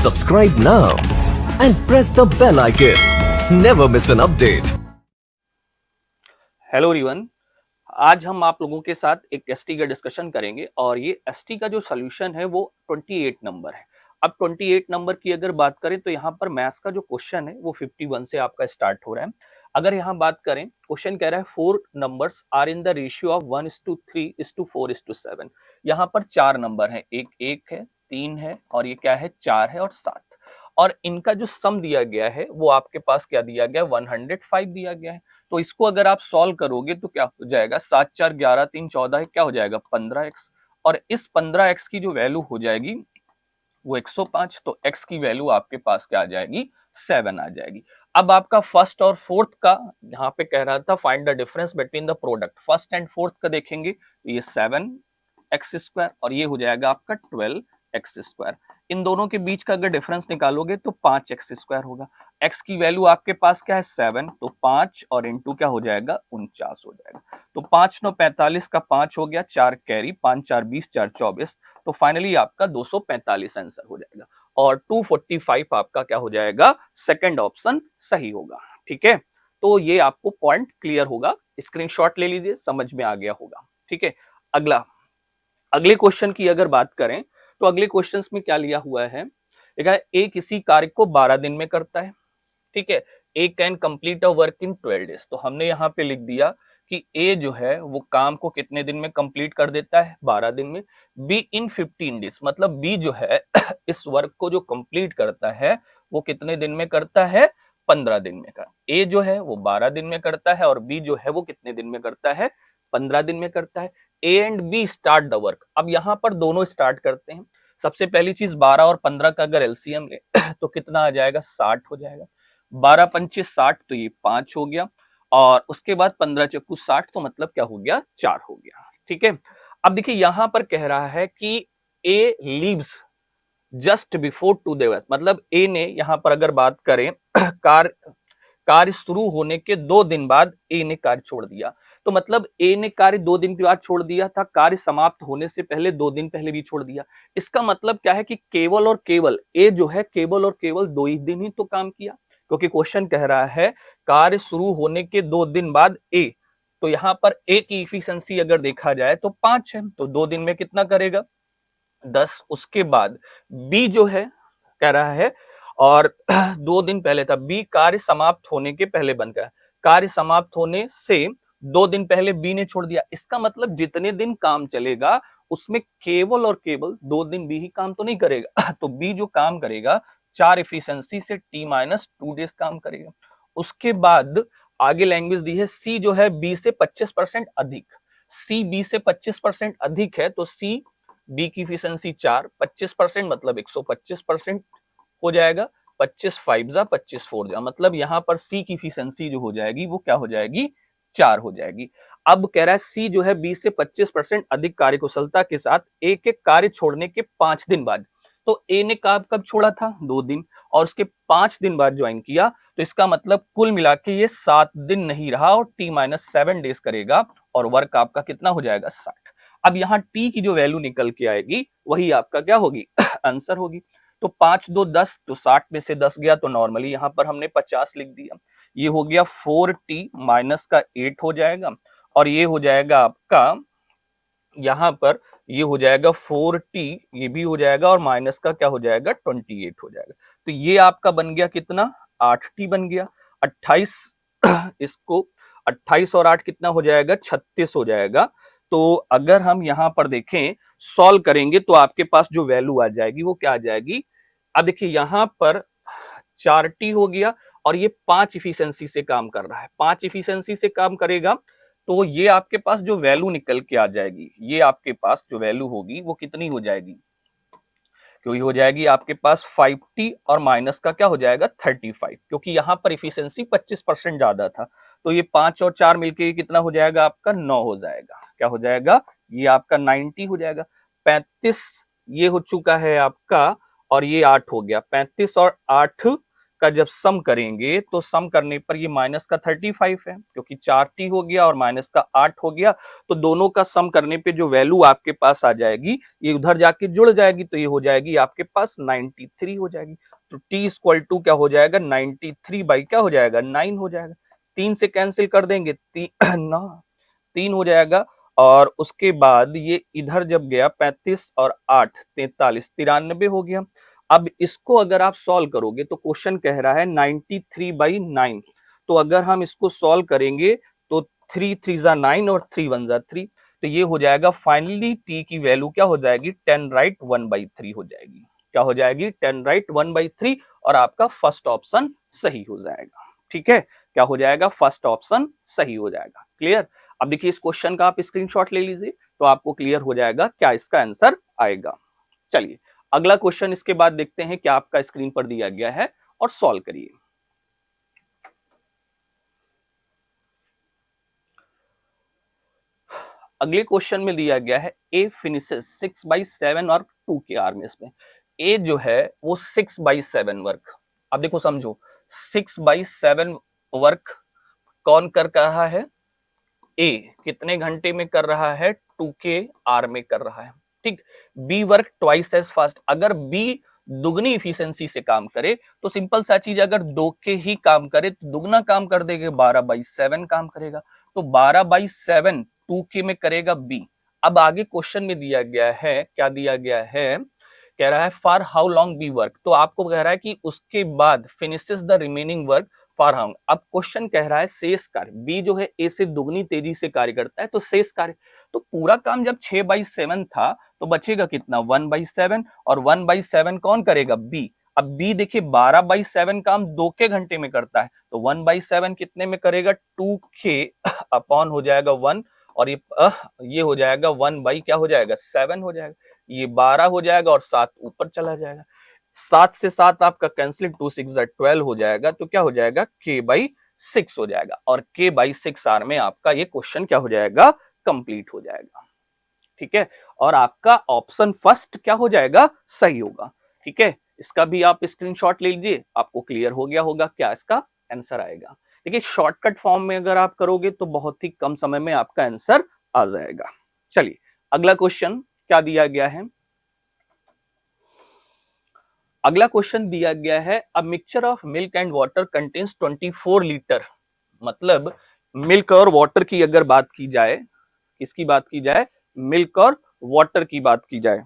Subscribe now and press the bell icon. Never miss an update. Hello everyone, आज हम आप लोगों के साथ एक एसटी का डिस्कशन करेंगे और ये एसटी का जो सॉल्यूशन है वो 28 नंबर है। अब 28 नंबर की अगर बात करें तो यहाँ पर मैथ्स का जो क्वेश्चन है वो 51 से आपका स्टार्ट हो रहा है। अगर यहाँ बात करें, क्वेश्चन कह रहा है 4 numbers are in the ratio of 1:3:4:7। यहाँ पर 4 नंबर है, एक है, 3 है और ये क्या है 4 है और 7। और इनका जो सम दिया गया है वो आपके पास क्या दिया गया, 105 दिया गया है। तो इसको अगर आप सॉल्व करोगे तो क्या हो जाएगा, 7 4 11 3 14 है, क्या हो जाएगा 15x। और इस 15x की जो वैल्यू हो जाएगी वो 105। तो x की वैल्यू आपके पास क्या आ जाएगी, 7 आ जाएगी। अब आपका फर्स्ट और फोर्थ का यहाँ पे कह रहा था find the difference between the product, first and fourth का देखेंगे तो ये 7x² और ये हो जाएगा आपका 12x²। इन दोनों के बीच का अगर डिफरेंस निकालोगे तो 5x² होगा। x की वैल्यू आपके पास क्या है 7, तो 5 और इंटू क्या हो जाएगा 49 हो जाएगा। तो 5 9 45 का 5 हो गया, 4 कैरी, 5 4 20, 4 24। तो फाइनली आपका 245 आंसर हो जाएगा और 245 आपका क्या हो जाएगा, सेकंड ऑप्शन सही होगा। ठीक है, तो ये आपको पॉइंट क्लियर होगा, स्क्रीनशॉट ले लीजिए, समझ में आ गया होगा। ठीक है, अगले क्वेश्चन की अगर बात करें तो अगले क्वेश्चन में क्या लिया हुआ है, देखा ए किसी कार्य को 12 दिन में करता है। ठीक है, A can complete a work in 12 days. तो हमने यहाँ पे लिख दिया कि ए जो है वो काम को कितने दिन में कंप्लीट कर देता है, 12 दिन में। बी इन 15 डेज, मतलब बी जो है इस वर्क को जो कंप्लीट करता है वो कितने दिन में करता है, 15 दिन में का। ए जो है वो 12 दिन में करता है और बी जो है वो कितने दिन में करता है, 15 दिन में करता है। A and B start the work. अब यहाँ पर दोनों स्टार्ट करते हैं। सबसे पहली चीज 12 और 15 का अगर एलसीएम ले तो कितना आ जाएगा, 60 हो जाएगा। 12 पंचे 60, तो ये 5 हो गया और उसके बाद 15 चक्कू 60, तो मतलब क्या हो गया, 4 हो गया। ठीक है, अब देखिए यहां पर कह रहा है कि ए लीव्स जस्ट बिफोर टू देवर, मतलब ए ने यहां पर अगर बात करें कार्य शुरू होने के 2 दिन बाद ए ने कार्य छोड़ दिया। तो मतलब ए ने कार्य 2 दिन के बाद छोड़ दिया था, कार्य समाप्त होने से पहले 2 दिन पहले भी छोड़ दिया। इसका मतलब क्या है कि केवल और केवल ए जो है केवल और केवल 2 ही दिन ही तो काम किया, क्योंकि क्वेश्चन कह रहा है कार्य शुरू होने के 2 दिन बाद ए। तो यहां पर ए की इफिशिएंसी अगर देखा जाए तो 5 है, तो 2 दिन में कितना करेगा, 10। उसके बाद बी जो है कह रहा है और 2 दिन पहले था, बी कार्य समाप्त होने के पहले बन गया, कार्य समाप्त होने से 2 दिन पहले बी ने छोड़ दिया। इसका मतलब जितने दिन काम चलेगा उसमें केवल और केवल 2 दिन बी ही काम तो नहीं करेगा तो बी जो काम करेगा 4 एफिशिएंसी से t-2 डेज काम करेगा। उसके बाद आगे लैंग्वेज दी है, सी जो है बी से 25% अधिक। सी बी से 25% अधिक है तो सी बी की इफिशिएंसी 4, 25% मतलब 125% हो जाएगा। 25 5 जा 25 4 जा, मतलब यहां पर सी की इफिशिएंसी जो हो जाएगी वो क्या हो जाएगी, 4 हो जाएगी। अब कह रहा है सी जो है 20 से 25% अधिक कार्यकुशलता के साथ ए के कार्य छोड़ने के 5 दिन बाद। तो ए ने कब छोड़ा था, 2 दिन, और उसके 5 दिन बाद ज्वाइन किया। तो इसका मतलब कुल मिला के ये 7 दिन नहीं रहा और t-7 डेज करेगा और वर्क आपका कितना हो जाएगा, 60। अब यहाँ टी की जो वैल्यू निकल के आएगी वही आपका क्या होगी आंसर होगी। तो 5 2 10, तो 60 में से 10 गया तो नॉर्मली यहां पर हमने 50 लिख दिया। ये हो गया 4t माइनस का 8 हो जाएगा और ये हो जाएगा आपका यहां पर ये हो जाएगा 4t, ये भी हो जाएगा और माइनस का क्या हो जाएगा 28 हो जाएगा। तो ये आपका बन गया कितना, 8t बन गया। 28 इसको 28 और 8 कितना हो जाएगा, 36 हो जाएगा। तो अगर हम यहां पर देखें सॉल्व करेंगे तो आपके पास जो वैल्यू आ जाएगी वो क्या आ जाएगी। अब देखिए यहां पर 4t हो गया और ये 5 इफिशिएंसी से काम कर रहा है, 5 इफिशिएंसी से काम करेगा तो ये आपके पास जो वैल्यू निकल के आ जाएगी, ये आपके पास जो वैल्यू होगी वो कितनी हो जाएगी, क्योंकि हो जाएगी आपके पास 5t और माइनस का क्या हो जाएगा 35, क्योंकि यहां पर इफिशिएंसी 25% ज्यादा था। तो ये 5 और 4 मिलके कितना हो जाएगा आपका 9 हो जाएगा, क्या हो जाएगा, ये आपका 90 हो जाएगा। 35 ये हो चुका है आपका और ये 8 हो गया, 35 और 8 का जब सम करेंगे तो सम करने पर ये माइनस का 35 है, क्योंकि 4t हो गया और माइनस का 8 हो गया, तो दोनों का सम करने पे जो वैल्यू आपके पास आ जाएगी ये उधर जाके जुड़ जाएगी, तो ये हो जाएगी आपके पास 93 हो जाएगी। तो t इक्वल टू क्या हो जाएगा, 93 बाई क्या हो जाएगा, 9 हो जाएगा। 3 से कैंसिल कर देंगे, ना 3 हो जाएगा। और उसके बाद ये इधर जब गया 35 और 8 43 93 हो गया। अब इसको अगर आप सॉल्व करोगे तो क्वेश्चन कह रहा है 93/9, तो अगर हम इसको सॉल्व करेंगे तो 3 3 जा 9 और 3 1 जा 3, तो ये हो जाएगा फाइनली t की वैल्यू क्या हो जाएगी, 10 राइट 1/3 हो जाएगी। क्या हो जाएगी, 10 राइट 1/3, और आपका फर्स्ट ऑप्शन सही हो जाएगा। ठीक है, क्या हो जाएगा, फर्स्ट ऑप्शन सही हो जाएगा। क्लियर। अब देखिए इस क्वेश्चन का आप स्क्रीनशॉट ले लीजिए तो आपको क्लियर हो जाएगा क्या इसका आंसर आएगा। चलिए अगला क्वेश्चन इसके बाद देखते हैं क्या आपका स्क्रीन पर दिया गया है और सॉल्व करिए। अगले क्वेश्चन में दिया गया है ए फिनिशेस 6/7 और 2 के आरएमएस में। ए जो है वो 6/7 वर्क, अब देखो समझो 6/7 वर्क कौन कर रहा है, ए कितने घंटे में कर रहा है, 2 के आर में कर रहा है। ठीक, B work twice as fast, अगर बी दुगनी इफिशियंसी से काम करे तो सिंपल सा चीज, अगर 2 के ही काम करे तो दुगना काम कर देगा, 12/7 काम करेगा। तो 12/7 2 के में करेगा बी। अब आगे क्वेश्चन में दिया गया है, क्या दिया गया है, कह रहा है for how long B work, तो आपको कह रहा है कि उसके बाद finishes the remaining work for how. अब क्वेश्चन कह रहा है शेष कार्य, बी जो है ए से दुगनी तेजी से कार्य करता है, तो शेष कार्य, तो पूरा काम जब 6/7 था तो बचेगा कितना, 1/7, और 1/7 कौन करेगा, बी। अब बी देखिए 12/7 काम 2 के घंटे में करता है, तो 1/7 कितने में करेगा, 2 के अपॉन हो जाएगा 1, और ये हो जाएगा 1 बाई क्या हो जाएगा, 7 हो जाएगा, ये 12 हो जाएगा और 7 ऊपर चला जाएगा। 7 से 7 आपका कैंसिल, 2 6 12 हो जाएगा, तो क्या हो जाएगा, k/6 हो जाएगा, और k/6 आर में आपका ये क्वेश्चन क्या हो जाएगा, कंप्लीट हो जाएगा। ठीक है, और आपका ऑप्शन फर्स्ट क्या हो जाएगा, सही होगा। ठीक है, इसका भी आप स्क्रीनशॉट ले लीजिए, आपको क्लियर हो गया होगा क्या इसका आंसर आएगा। देखिए शॉर्टकट फॉर्म में अगर आप करोगे तो बहुत ही कम समय में आपका आंसर आ जाएगा। चलिए अगला क्वेश्चन क्या दिया गया है, अगला क्वेश्चन दिया गया है a mixture of milk and water contains 24 litre, मतलब मिल्क और वाटर की अगर बात की जाए, किसकी बात की जाए, मिल्क और वाटर की बात की जाए,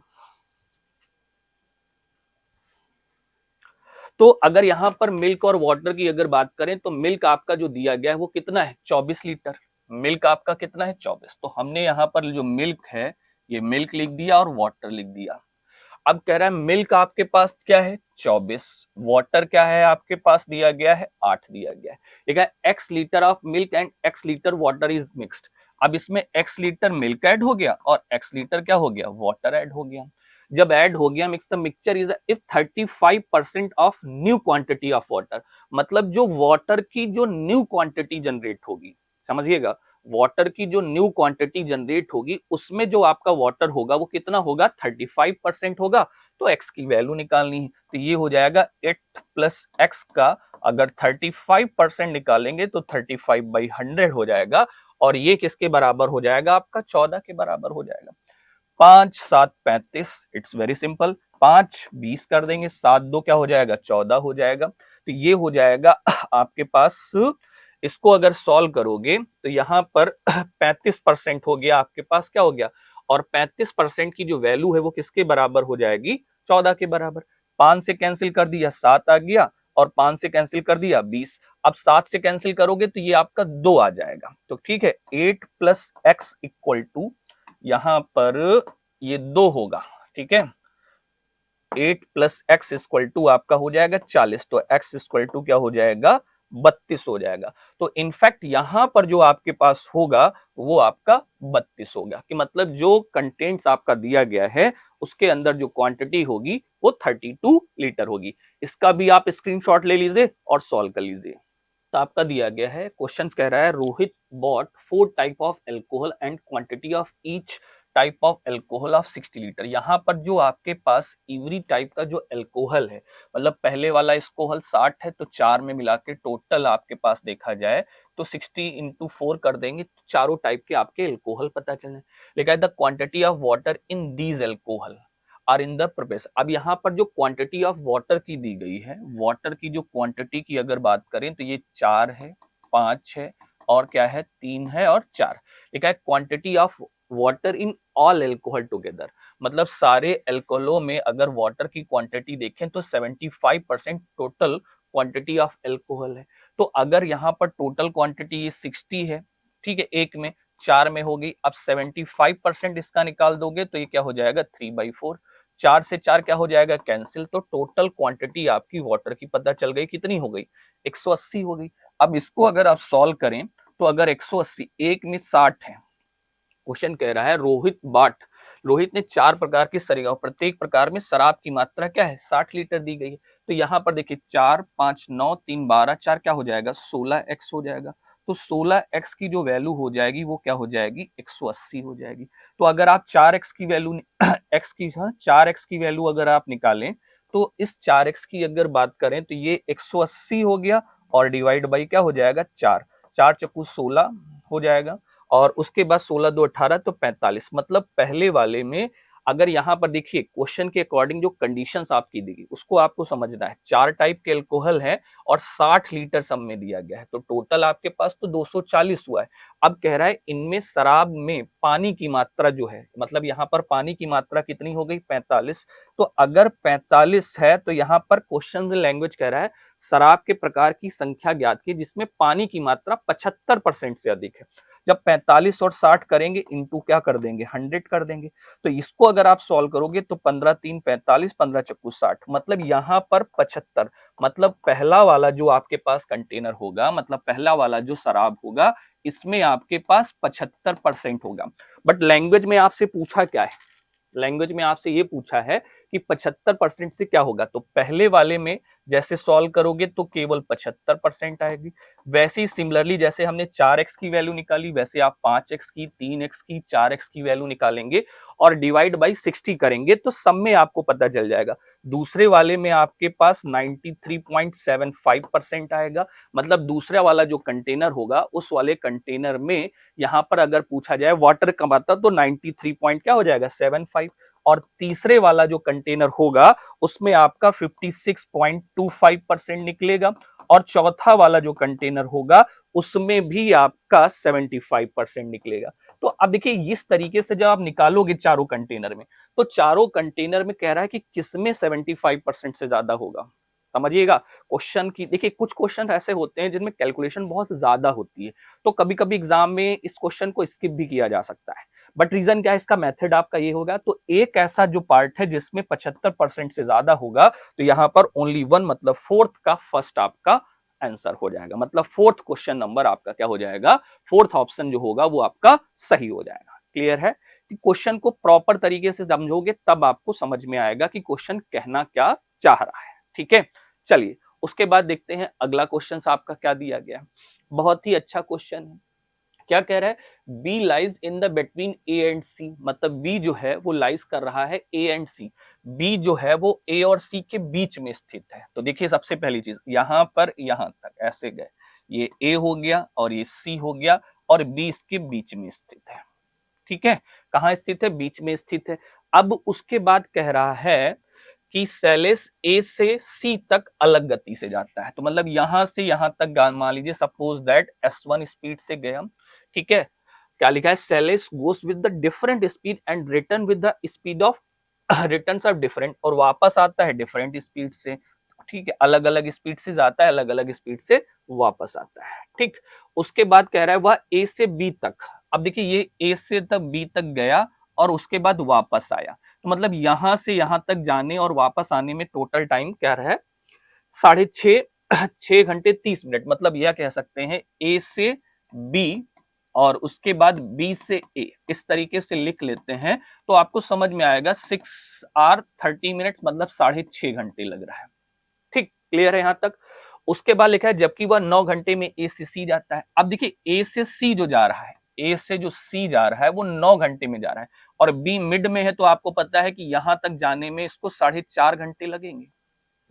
तो अगर यहां पर मिल्क और वाटर की अगर बात करें तो मिल्क आपका जो दिया गया है वो कितना है, 24 लीटर। मिल्क आपका कितना है, 24, तो हमने यहां पर जो मिल्क है ये मिल्क लिख दिया और वाटर लिख दिया। अब कह रहा है मिल्क आपके पास क्या है, 24, वाटर क्या है आपके पास दिया गया है, 8 दिया गया है। ठीक है, x litre of milk and x litre water is mixed. अब इसमें x लीटर मिल्क ऐड हो गया और x लीटर क्या हो गया, वाटर ऐड हो गया। जब ऐड हो गया, mix the mixture is if 35% of new quantity of water, मतलब जो वाटर की जो न्यू क्वांटिटी जनरेट होगी, समझिएगा, वाटर की जो न्यू क्वांटिटी जनरेट होगी उसमें जो आपका वाटर होगा वो कितना होगा, 35% होगा, तो x की वैल्यू निकालनी है, तो ये हो जाएगा 8 प्लस x का, अगर 35% निकालेंगे तो 35/100 हो जाएगा, और ये किसके बराबर हो जाएगा, आपका 14 के बराबर हो जाएगा। 5 7 35, इट्स वेरी सिंपल, 5 20 कर देंगे, 7 2 क्या हो जाएगा, 14 हो जाएगा, तो ये हो जाएगा आपके पास। इसको अगर सॉल्व करोगे तो यहां पर 35% हो गया आपके पास, क्या हो गया, और 35% की जो वैल्यू है वो किसके बराबर हो जाएगी, 14 के बराबर। 5 से कैंसिल कर दिया 7 आ गया, और 5 से कैंसिल कर दिया 20, अब 7 से कैंसिल करोगे तो ये आपका 2 आ जाएगा, तो ठीक है, 8 प्लस एक्स इक्वल टू, यहां पर ये 2 होगा, ठीक है, 8 प्लस एक्स इक्वल टू आपका हो जाएगा 40, तो एक्स इक्वल टू क्या हो जाएगा, 32 हो जाएगा। तो इनफैक्ट यहां पर जो आपके पास होगा वो आपका 32 होगा, कि मतलब जो कंटेंट्स आपका दिया गया है उसके अंदर जो क्वांटिटी होगी वो 32 लीटर होगी। इसका भी आप स्क्रीनशॉट ले लीजिए और सॉल्व कर लीजिए। तो आपका दिया गया है, क्वेश्चन कह रहा है Rohit bought 4 type of alcohol and quantity of each type of alcohol of 60 litre. यहाँ पर जो आपके पास इवरी टाइप का जो एल्कोहल है, मतलब पहले वाला एल्कोहल 60 है तो 4 में मिला के टोटल आपके पास देखा जाए तो 60 इंटू 4 कर देंगे तो चारों टाइप के आपके एल्कोहल पता चले। लिखा है the quantity of water in these alcohol are in the process. अब यहाँ पर जो क्वांटिटी ऑफ वाटर की दी गई है, वाटर की जो क्वांटिटी की अगर बात करें तो ये 4 है, 5 है और क्या है, 3 है और 4। लिखा है quantity of water in all alcohol together, मतलब सारे एल्कोहलों में अगर वाटर की क्वांटिटी देखें तो 75% टोटल क्वांटिटी ऑफ एल्कोहल है। तो अगर यहाँ पर टोटल क्वांटिटी ये 60 है, ठीक है, एक में 4 में होगी, अब 75% इसका निकाल दोगे तो ये क्या हो जाएगा 3/4। 4 से 4 क्या हो जाएगा कैंसिल, तो टोटल क्वांटिटी आपकी वाटर की पता चल गई, कितनी हो गई 180 हो गई। अब इसको अगर आप सॉल्व करें तो अगर 180 एक में 60 है, क्वेश्चन कह रहा है रोहित ने 4 प्रकार की शराब, प्रत्येक प्रकार में शराब की मात्रा क्या है 60 लीटर दी गई है। तो यहाँ पर देखिए 4 5 9 3 12 4 क्या हो जाएगा 16x हो जाएगा। तो 16x की जो वैल्यू हो जाएगी वो क्या हो जाएगी 180 हो जाएगी। तो अगर आप 4x की वैल्यू x की 4x की वैल्यू अगर आप निकालें तो इस 4x की अगर बात करें तो ये 180 हो गया और डिवाइड बाई क्या हो जाएगा 4, 4 चक्कू 16 हो जाएगा और उसके बाद 16 2 18 तो 45। मतलब पहले वाले में अगर यहाँ पर देखिए क्वेश्चन के अकॉर्डिंग जो कंडीशंस आपकी दी गई उसको आपको समझना है। 4 टाइप के अल्कोहल है और 60 लीटर सब में दिया गया है, तो टोटल आपके पास तो 240 हुआ है। अब कह रहा है इनमें शराब में पानी की मात्रा जो है, मतलब यहाँ पर पानी की मात्रा कितनी हो गई 45। तो अगर 45 है तो यहाँ पर क्वेश्चन में लैंग्वेज कह रहा है शराब के प्रकार की संख्या ज्ञात की जिसमें पानी की मात्रा 75% से अधिक है। जब 45 और 60 करेंगे इंटू क्या कर देंगे 100 कर देंगे। तो इसको अगर आप सॉल्व करोगे तो 15 3 45, 15 चक्कू 60, मतलब यहाँ पर 75। मतलब पहला वाला जो आपके पास कंटेनर होगा, मतलब पहला वाला जो शराब होगा इसमें आपके पास 75% होगा। बट लैंग्वेज में आपसे पूछा क्या है, लैंग्वेज में आपसे ये पूछा है कि 75% से क्या होगा। तो पहले वाले में जैसे सॉल्व करोगे तो केवल 75% आएगी। वैसे ही सिमिलरली जैसे हमने 4x की वैल्यू निकाली वैसे आप 5x की, 3x की, 4x की वैल्यू निकालेंगे और डिवाइड बाई 60 करेंगे तो सब में आपको पता चल जाएगा। दूसरे वाले में आपके पास 93.75% आएगा। मतलब दूसरा वाला जो कंटेनर होगा उस वाले कंटेनर में यहां पर अगर पूछा जाए वाटर का मात्रा तो 93 पॉइंट क्या हो जाएगा 75। और तीसरे वाला जो कंटेनर होगा उसमें आपका 56.25% निकलेगा और चौथा वाला जो कंटेनर होगा उसमें भी आपका 75% निकलेगा। तो अब देखिए इस तरीके से जब आप निकालोगे चारों कंटेनर में तो चारों कंटेनर में कह रहा है कि किसमें 75% से ज्यादा होगा। समझिएगा क्वेश्चन की, देखिए कुछ क्वेश्चन ऐसे होते हैं जिनमें कैलकुलेशन बहुत ज्यादा होती है तो कभी कभी एग्जाम में इस क्वेश्चन को स्किप भी किया जा सकता है। बट रीजन क्या है, इसका मेथड आपका ये होगा। तो एक ऐसा जो पार्ट है जिसमें 75% से ज्यादा होगा तो यहां पर ओनली वन, मतलब फोर्थ का फर्स्ट आपका आंसर हो जाएगा। मतलब फोर्थ क्वेश्चन नंबर आपका क्या हो जाएगा, फोर्थ ऑप्शन जो होगा वो आपका सही हो जाएगा। क्लियर है कि क्वेश्चन को प्रॉपर तरीके से समझोगे तब आपको समझ में आएगा कि क्वेश्चन कहना क्या चाह रहा है। ठीक है, चलिए उसके बाद देखते हैं अगला क्वेश्चन आपका क्या दिया गया। बहुत ही अच्छा क्वेश्चन है। क्या कह रहा है, B lies in the between A and C, मतलब बी जो है वो लाइज कर रहा है ए एंड सी। बी जो है वो ए और सी के बीच में स्थित है। तो देखिए सबसे पहली चीज यहां पर यहां तक ऐसे गए, ये ए हो गया और ये सी हो गया और बी इसके बीच में स्थित है। ठीक है, कहां स्थित है, बीच में स्थित है। अब उसके बाद कह रहा है कि सैलेस ए से सी तक अलग गति से जाता है। तो मतलब यहां से यहां तक मान लीजिए सपोज दैट S1 स्पीड से गए हम। ठीक है, क्या लिखा है, Sailesh goes with the different speed and return with the speed of returns are different, और वापस आता है डिफरेंट स्पीड से। ठीक है, अलग अलग स्पीड से जाता है, अलग अलग स्पीड से वापस आता है। ठीक, उसके बाद कह रहा है वह ए से बी तक। अब देखिए ये ए से तक बी तक गया और उसके बाद वापस आया। तो मतलब यहां से यहां तक जाने और वापस आने में टोटल टाइम क्या रहा है 6.5 घंटे 30 मिनट। मतलब यह कह सकते हैं ए से बी और उसके बाद बी से ए, इस तरीके से लिख लेते हैं तो आपको समझ में आएगा 6 hours 30 minutes, मतलब 6.5 घंटे लग रहा है। ठीक, क्लियर है यहां तक। उसके बाद लिखा है जबकि वह 9 घंटे में ए से सी जाता है। अब देखिए ए से सी जो जा रहा है, ए से जो सी जा रहा है वो 9 घंटे में जा रहा है और बी मिड में है, तो आपको पता है कि यहां तक जाने में इसको 4.5 घंटे लगेंगे।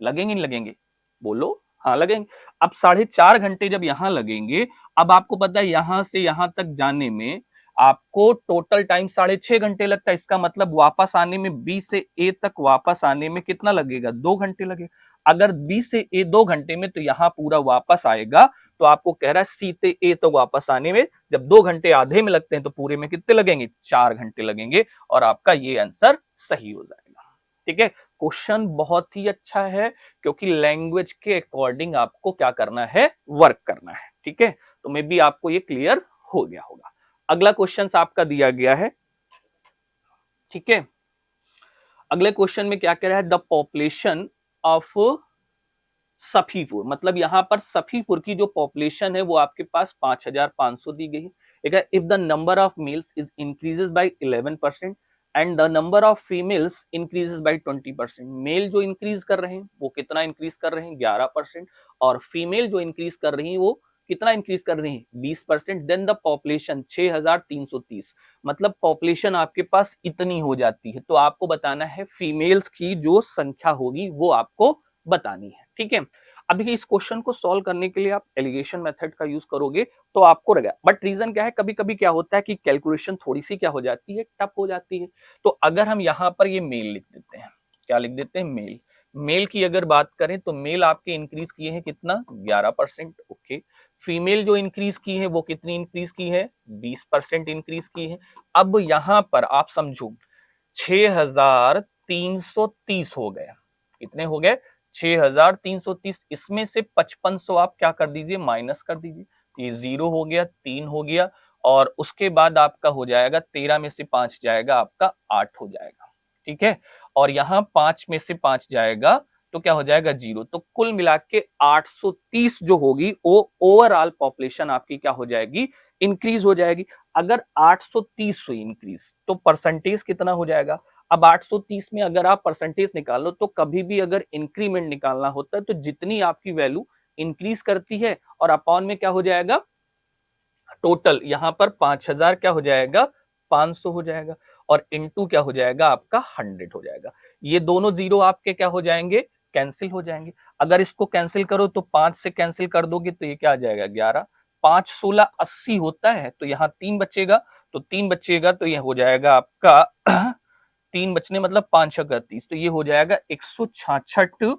लगेंगे नहीं लगेंगे? बोलो। हाँ लगेंगे। अब 4.5 घंटे जब यहां लगेंगे, अब आपको पता है यहां से यहां तक जाने में आपको टोटल टाइम 6.5 घंटे लगता है। इसका मतलब वापस आने में बी से ए तक वापस आने में कितना लगेगा? 2 घंटे लगेगा। अगर बी से ए 2 घंटे में, तो यहां पूरा वापस आएगा। तो आपको कह रहा है सी से ए तक वापस आने में जब 2 घंटे आधे में लगते हैं, तो पूरे में कितने लगेंगे? 4 घंटे लगेंगे और आपका ये आंसर सही हो जाएगा। ठीक है, क्वेश्चन बहुत ही अच्छा है क्योंकि लैंग्वेज के अकॉर्डिंग आपको क्या करना है? वर्क करना है। ठीक है, तो मे बी आपको ये क्लियर हो गया होगा। अगला क्वेश्चन आपका दिया गया है। ठीक है, अगले क्वेश्चन में क्या कह रहा है? द पॉपुलेशन ऑफ सफीपुर, मतलब यहां पर सफीपुर की जो पॉपुलेशन है वो आपके पास 5,500 दी गई है। ठीक है, if the number of males is increases by 11% and the number of females increases by 20%। Male जो इंक्रीज कर रहे हैं वो कितना इंक्रीज कर रहे हैं? 11%। और फीमेल जो इंक्रीज कर रही है वो कितना इंक्रीज कर रही है? 20%। देन द पॉपुलेशन 6,330, मतलब पॉपुलेशन आपके पास इतनी हो जाती है। तो आपको बताना है फीमेल्स की जो संख्या होगी वो आपको बतानी है। ठीक है, अभी इस क्वेश्चन को सॉल्व करने के लिए आप एलिगेशन मेथड का यूज करोगे तो आपको रहेगा, बट रीजन क्या है, कभी कभी क्या होता है कि कैलकुलेशन थोड़ी सी क्या हो जाती है? टफ हो जाती है। तो अगर हम यहां पर ये मेल लिख देते हैं, क्या लिख देते हैं? मेल। मेल की अगर बात करें तो मेल आपके इंक्रीज किए हैं कितना? 11%। ओके, फीमेल जो इंक्रीज की है वो कितनी इंक्रीज की है? 20% इंक्रीज की है। अब यहां पर आप समझो 6,330 हो गए। कितने हो गए? 6,330। इसमें से 5500 आप क्या कर दीजिए? माइनस कर दीजिए। ये 0 हो गया, 3 हो गया और उसके बाद आपका हो जाएगा 13 में से 5 जाएगा आपका 8 हो जाएगा। ठीक है, और यहां 5 में से 5 जाएगा तो क्या हो जाएगा? 0। तो कुल मिला के 830 जो होगी वो ओवरऑल पॉपुलेशन आपकी क्या हो जाएगी? इंक्रीज हो जाएगी। अगर 830 हुई इंक्रीज तो परसेंटेज कितना हो जाएगा? अब 830 में अगर आप परसेंटेज निकालो तो कभी भी अगर इंक्रीमेंट निकालना होता है तो जितनी आपकी वैल्यू इंक्रीज करती है और अपॉन में क्या हो जाएगा? टोटल यहां पर 5,000 क्या हो जाएगा? 500 हो जाएगा और इनटू क्या हो जाएगा? आपका 100 हो जाएगा। ये दोनों जीरो आपके क्या हो जाएंगे? कैंसिल हो जाएंगे। अगर इसको कैंसिल करो तो 5 से कैंसिल कर दोगे तो ये क्या आ जाएगा? 11। 5 16 80 होता है, तो यहाँ 3 बचेगा। तो 3 बचेगा तो ये हो जाएगा आपका 3 बचने मतलब 5 छक्का 30, तो ये हो जाएगा 166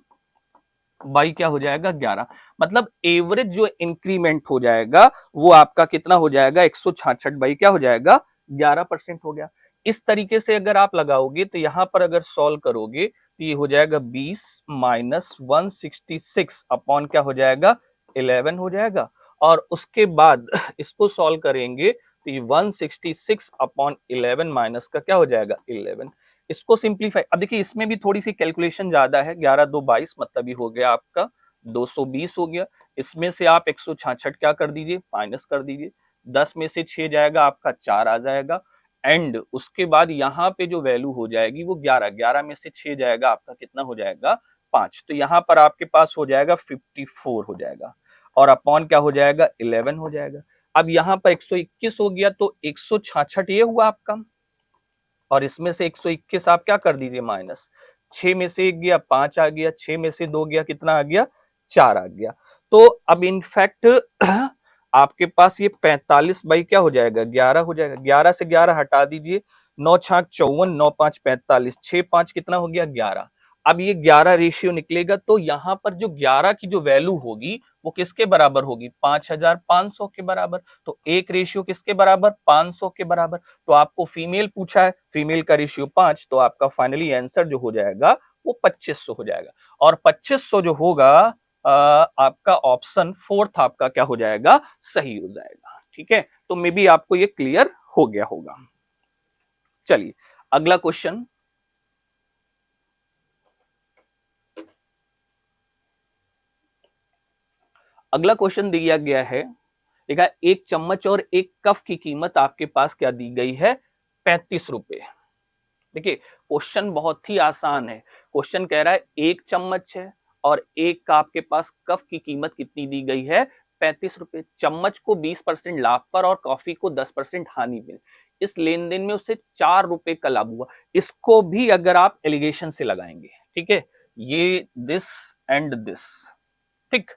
बाई क्या हो जाएगा? 11। मतलब एवरेज जो इंक्रीमेंट हो जाएगा वो आपका कितना हो जाएगा? 166 बाई क्या हो जाएगा? 11% हो गया। इस तरीके से अगर आप लगाओगे तो यहां पर अगर सॉल्व करोगे तो ये हो जाएगा 20 माइनस 166 अपॉन क्या हो जाएगा? 11 हो जाएगा। और उसके बाद इसको सॉल्व करेंगे तो ये 166 अपॉन 11 माइनस का क्या हो जाएगा? 11। इसको सिंप्लीफाई, अब देखिए इसमें भी थोड़ी सी कैलकुलेशन ज्यादा है। 11 2 22, मतलब ये हो गया आपका 220 हो गया। इसमें से आप 166 क्या कर दीजिए? माइनस कर दीजिए। 10 में से 6 जाएगा आपका 4 आ जाएगा। एंड उसके बाद यहाँ पे जो वैल्यू हो जाएगी वो 11। 11 में से 6 जाएगा आपका कितना हो जाएगा? 5। तो यहाँ पर आपके पास हो जाएगा 54 हो जाएगा और अपॉन क्या हो जाएगा? 11 हो जाएगा। अब यहाँ पर 121 हो गया तो 166 ये हुआ आपका और इसमें से 121 आप क्या कर दीजिए? माइनस। 6 में से 1 गया 5 आ गया, 6 में से 2 गया कितना आ गया? 4 आ गया। तो अब इनफैक्ट आपके पास ये 45 बाई क्या हो जाएगा? 11 हो जाएगा। 11 से 11 हटा दीजिए, 9 छाक 54, 9 5 45, 6 5 कितना हो गया? 11। अब ये 11 रेशियो निकलेगा तो यहां पर जो 11 की जो वैल्यू होगी वो किसके बराबर होगी? 5,500 के बराबर। तो एक रेशियो किसके बराबर? 500 के बराबर। तो आपको फीमेल पूछा है, फीमेल का रेशियो 5, तो आपका फाइनली आंसर जो हो जाएगा वो 2500 हो जाएगा। और 2500 जो होगा आपका ऑप्शन फोर्थ आपका क्या हो जाएगा? सही हो जाएगा। ठीक है, तो मे बी आपको ये क्लियर हो गया होगा। चलिए अगला क्वेश्चन। अगला क्वेश्चन दिया गया है, देखा, एक चम्मच और एक कप की कीमत आपके पास क्या दी गई है? 35 रुपए। देखिए क्वेश्चन बहुत ही आसान है। क्वेश्चन कह रहा है एक चम्मच है और एक का आपके पास कप की कीमत कितनी दी गई है? 35 रुपए, चम्मच को 20% लाभ पर और कॉफी को 10% हानि में। इस लेन देन में उसे 4 रुपए का लाभ हुआ। इसको भी अगर आप एलिगेशन से लगाएंगे, ठीक है, ये दिस एंड दिस, ठीक।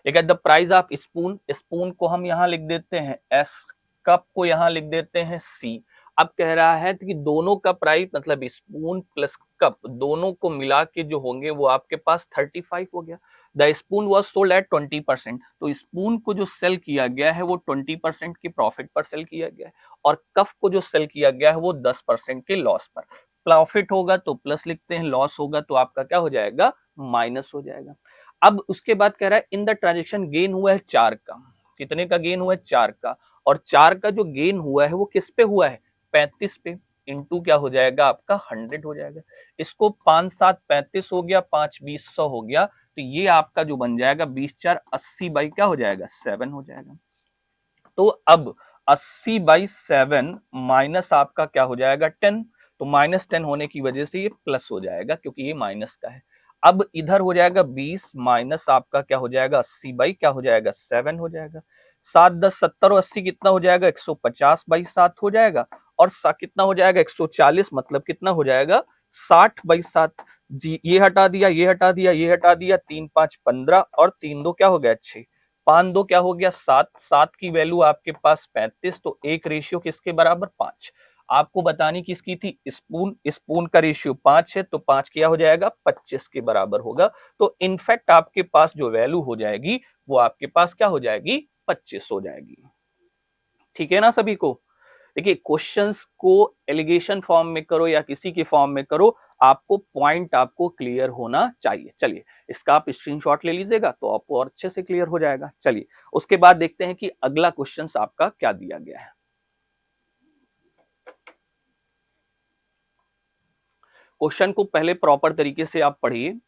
एक the price of spoon, spoon को हम यहां लिख देते हैं एस, कप को यहां लिख देते हैं सी। अब कह रहा है कि दोनों का प्राइस मतलब स्पून प्लस कप दोनों को मिला के जो होंगे वो आपके पास 35 हो गया। The spoon was sold at 20%, तो स्पून को जो सेल किया गया है वो 20% की प्रॉफिट पर सेल किया गया है, और कप को जो सेल किया गया है वो 10% के लॉस पर। प्रॉफिट होगा तो प्लस लिखते हैं, लॉस होगा तो आपका क्या हो जाएगा, माइनस हो जाएगा। अब उसके बाद कह रहा है इन द ट्रांजेक्शन गेन हुआ है 4 का। कितने का गेन हुआ है, 4 का। और 4 का जो गेन हुआ है वो किस पे हुआ है, 35 पे। इंटू क्या हो जाएगा आपका 100 हो जाएगा। इसको 5 7 35 हो गया, 5 20 100 हो गया, तो ये आपका जो बन जाएगा 20 4 80 बाई क्या हो जाएगा 7 हो जाएगा। तो अब 80/7 माइनस आपका क्या हो जाएगा 10, तो -10 होने की वजह से ये प्लस हो जाएगा क्योंकि ये माइनस का है। अब इधर हो जाएगा 20 माइनस आपका क्या हो जाएगा 80 क्या हो जाएगा 7 हो जाएगा। 7 10 70 और 80 कितना हो जाएगा 150/7 हो जाएगा। और कितना हो जाएगा 140 मतलब कितना हो जाएगा 60/7। जी ये हटा दिया, ये हटा दिया, ये हटा दिया, 3 5 15 और 3 2 क्या हो गया 6, 5 2 क्या हो गया 7, 7 की वैल्यू आपके पास 35, तो एक रेशियो किसके बराबर 5। आपको बतानी किसकी थी, स्पून, स्पून का रेशियो 5 है तो 5 क्या हो जाएगा 25 के बराबर होगा। तो इनफैक्ट आपके पास जो वैल्यू हो जाएगी वो आपके पास क्या हो जाएगी 25 हो जाएगी। ठीक है ना सभी को। देखिए क्वेश्चंस को एलिगेशन फॉर्म में करो या किसी के फॉर्म में करो, आपको पॉइंट आपको क्लियर होना चाहिए। चलिए इसका आप स्क्रीनशॉट ले लीजिएगा तो आपको और अच्छे से क्लियर हो जाएगा। चलिए उसके बाद देखते हैं कि अगला क्वेश्चंस आपका क्या दिया गया है। क्वेश्चन को पहले प्रॉपर तरीके से आप पढ़िए।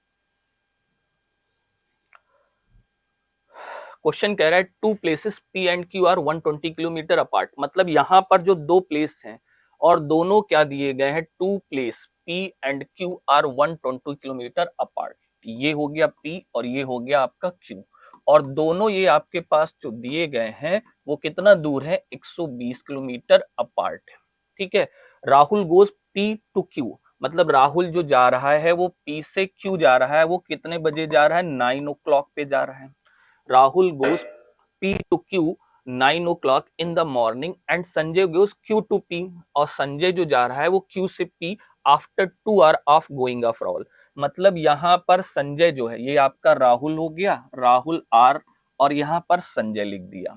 क्वेश्चन कह रहा है two places P and Q are 120 kilometre apart, मतलब यहां पर जो दो प्लेस हैं और दोनों क्या दिए गए हैं, two place P and Q are 120 kilometre apart. ये हो गया पी और ये हो गया आपका क्यू, और दोनों ये आपके पास जो दिए गए हैं वो कितना दूर है 120 किलोमीटर अपार्ट। ठीक है। Rahul goes P to Q, मतलब राहुल जो जा रहा है वो पी से क्यू जा रहा है, वो कितने बजे जा रहा है 9 o'clock पे जा रहा है। Rahul goes P to Q 9 o'clock in the morning and Sanjay goes Q to P, और संजय जो जा रहा है वो Q से P after 2 hour of going of Rahul. मतलब यहाँ पर संजय जो है ये आपका राहुल हो गया, राहुल आर, और यहाँ पर संजय लिख दिया।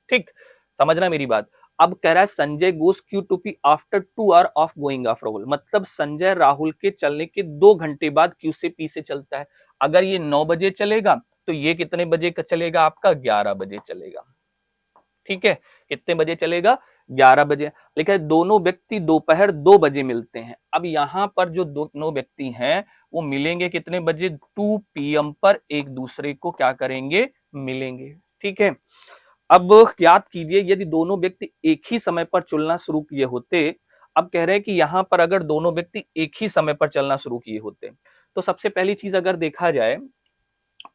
ठीक, समझना मेरी बात। अब कह रहा है Sanjay goes Q to P after 2 hour of going of Rahul, मतलब संजय राहुल के चलने के 2 घंटे बाद क्यू से पी से चलता है। अगर ये 9 बजे चलेगा तो ये कितने बजे का चलेगा आपका 11 बजे चलेगा। ठीक है, कितने बजे चलेगा 11 बजे। लिखा है दोनों व्यक्ति दोपहर 2 बजे मिलते हैं। अब यहां पर जो दोनों व्यक्ति हैं वो मिलेंगे कितने बजे 2 PM पर एक दूसरे को क्या करेंगे मिलेंगे। ठीक है। अब याद कीजिए यदि दोनों व्यक्ति एक ही समय पर चलना शुरू किए होते, अब कह रहे हैं कि यहां पर अगर दोनों व्यक्ति एक ही समय पर चलना शुरू किए होते तो सबसे पहली चीज अगर देखा जाए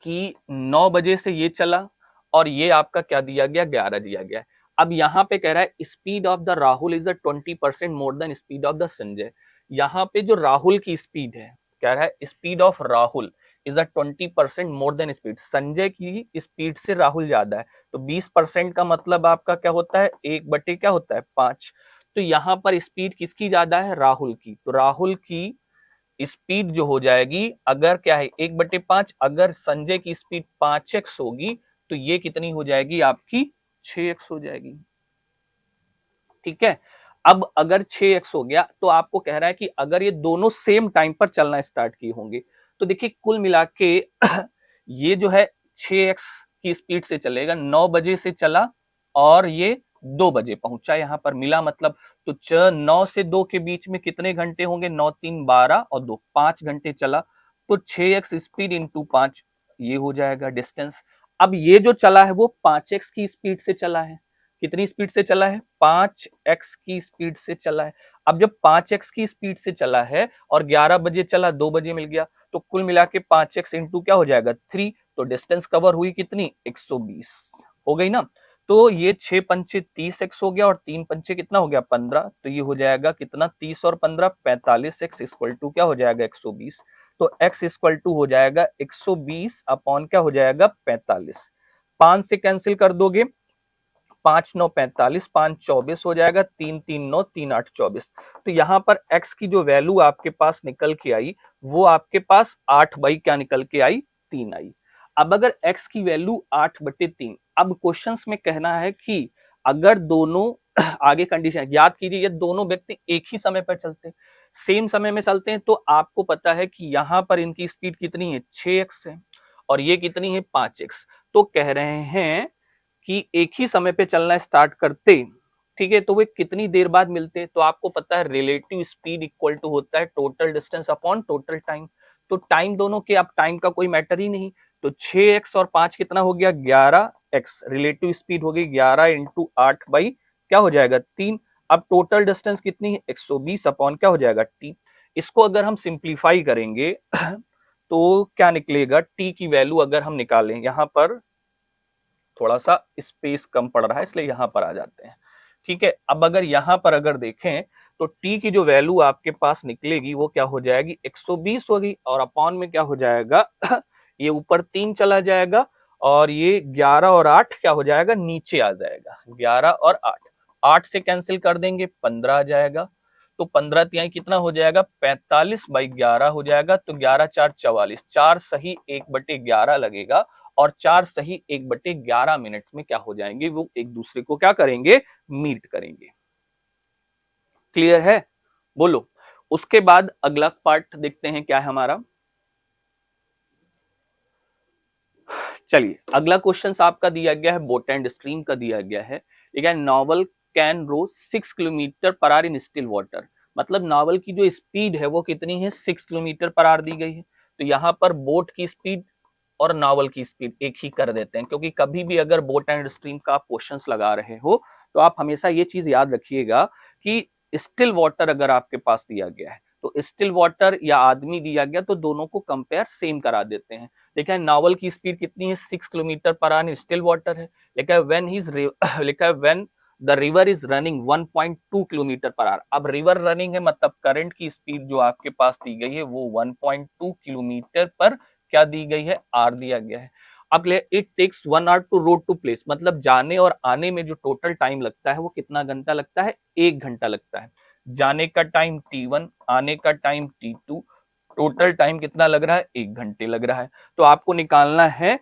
कि 9 बजे से ये चला और ये आपका क्या दिया गया 11 दिया गया। अब यहाँ पे कह रहा है speed of the Rahul is 20% more than speed of the Sanjay. यहाँ पे जो राहुल की स्पीड है, कह रहा है speed of Rahul is 20% more than speed, Sanjay की स्पीड से राहुल ज्यादा है। तो 20% का मतलब आपका क्या होता है 1/5 क्या होता है 5। तो यहाँ पर स्पीड किसकी ज्यादा है राहुल की, तो राहुल की स्पीड जो हो जाएगी अगर क्या है 1/5, अगर संजय की स्पीड 5x होगी तो ये कितनी हो जाएगी आपकी 6x हो जाएगी। ठीक है। अब अगर 6x हो गया तो आपको कह रहा है कि अगर ये दोनों सेम टाइम पर चलना स्टार्ट किए होंगे तो देखिए कुल मिला के ये जो है 6x की स्पीड से चलेगा, 9 बजे से चला और ये 2 बजे पहुंचा यहां पर मिला, मतलब तो 9 से 2 के बीच में कितने घंटे होंगे 9 3 12 और 2 5 घंटे चला, तो 6x स्पीड इंटू 5 ये हो जाएगा डिस्टेंस। अब ये जो चला है वो 5x की स्पीड से चला है, कितनी स्पीड से चला है 5x की स्पीड से चला है। अब जब 5x की स्पीड से चला है और 11 बजे चला 2 बजे मिल गया, तो कुल मिला के 5x इंटू क्या हो जाएगा 3, तो डिस्टेंस कवर हुई कितनी 120। हो गई ना। तो ये 6 पंचे 30x हो गया और 3 पंचे कितना हो गया 15, तो ये हो जाएगा कितना 30 और 15 45x इक्वल टू क्या हो जाएगा 120। तो x इक्वल टू हो जाएगा 120 अपॉन क्या हो जाएगा 45। 5 से कैंसिल कर दोगे, 5 9 45, 5 24 हो जाएगा, 3 3 9 3 8 24। तो यहां पर x की जो वैल्यू आपके पास निकल के आई वो आपके पास 8 बाई क्या निकल के आई 3 आई। अब अगर x की वैल्यू 8/3, अब क्वेश्चंस में कहना है कि अगर दोनों आगे कंडीशन याद कीजिए, ये दोनों व्यक्ति एक ही समय पर चलते हैं, सेम समय में चलते हैं, तो आपको पता है कि यहां पर इनकी स्पीड कितनी है 6x है और ये कितनी है 5x। तो कह रहे हैं कि एक ही समय पे चलना स्टार्ट करते, ठीक है, तो वे कितनी देर बाद मिलते। तो आपको पता है रिलेटिव स्पीड इक्वल टू होता है total distance upon total time. तो टाइम दोनों के, अब टाइम का कोई मैटर ही नहीं। तो 6x और 5 कितना हो गया 11x, रिलेटिव स्पीड हो गई 11 इंटू 8 बाई क्या हो जाएगा 3। अब टोटल डिस्टेंस कितनी है 120 अपॉन क्या हो जाएगा टी। इसको अगर हम सिंप्लीफाई करेंगे तो क्या निकलेगा, टी की वैल्यू अगर हम निकालें, यहां पर थोड़ा सा स्पेस कम पड़ रहा है इसलिए यहां पर आ जाते हैं, ठीक है। अब अगर यहां पर अगर देखें तो t की जो वैल्यू आपके पास निकलेगी वो क्या हो जाएगी 120 होगी और अपॉन में क्या हो जाएगा ये ऊपर 3 चला जाएगा और ये 11 और 8 क्या हो जाएगा नीचे आ जाएगा, 11 और 8, 8 से कैंसिल कर देंगे 15 आ जाएगा। तो 15 तिहाई कितना हो जाएगा 45/11 हो जाएगा। तो 11 4 44, 4 सही 1/11 लगेगा और 4 सही 1/11 मिनट में क्या हो जाएंगे, वो एक दूसरे को क्या करेंगे मीट करेंगे। क्लियर है, बोलो। उसके बाद अगला पार्ट देखते हैं क्या है हमारा। चलिए अगला क्वेश्चन आपका दिया गया है, बोट एंड स्ट्रीम का दिया गया है। ठीक है, Naval can row 6 kilometre per hour in still water. मतलब नावल की जो स्पीड है वो कितनी है 6 किलोमीटर पर आवर दी गई है। तो यहां पर बोट की स्पीड और नावल की स्पीड एक ही कर देते हैं, क्योंकि कभी भी अगर बोट एंड स्ट्रीम का आप क्वेश्चंस लगा रहे हो तो आप हमेशा ये चीज याद रखिएगा कि स्टिल वाटर अगर आपके पास दिया गया है तो स्टिल वाटर या आदमी दिया गया तो दोनों को कंपेयर सेम करा देते हैं। देखा है नावल की स्पीड कितनी है 6 kilometre per our, still water है। लिखा है व्हेन ही इज लिखा है when the river is running 1.2 kilometre per our. अब रिवर रनिंग है मतलब करंट की स्पीड जो आपके पास दी गई है वो 1.2 किलोमीटर पर क्या दी गई है आर दिया गया है। अब let it takes 1 hour to row to place, मतलब जाने और आने में जो टोटल टाइम लगता है वो कितना घंटा लगता है 1 घंटा लगता है। जाने का टाइम t1, आने का टाइम t2, टोटल टाइम कितना लग रहा है 1 घंटे लग रहा है। तो आपको निकालना है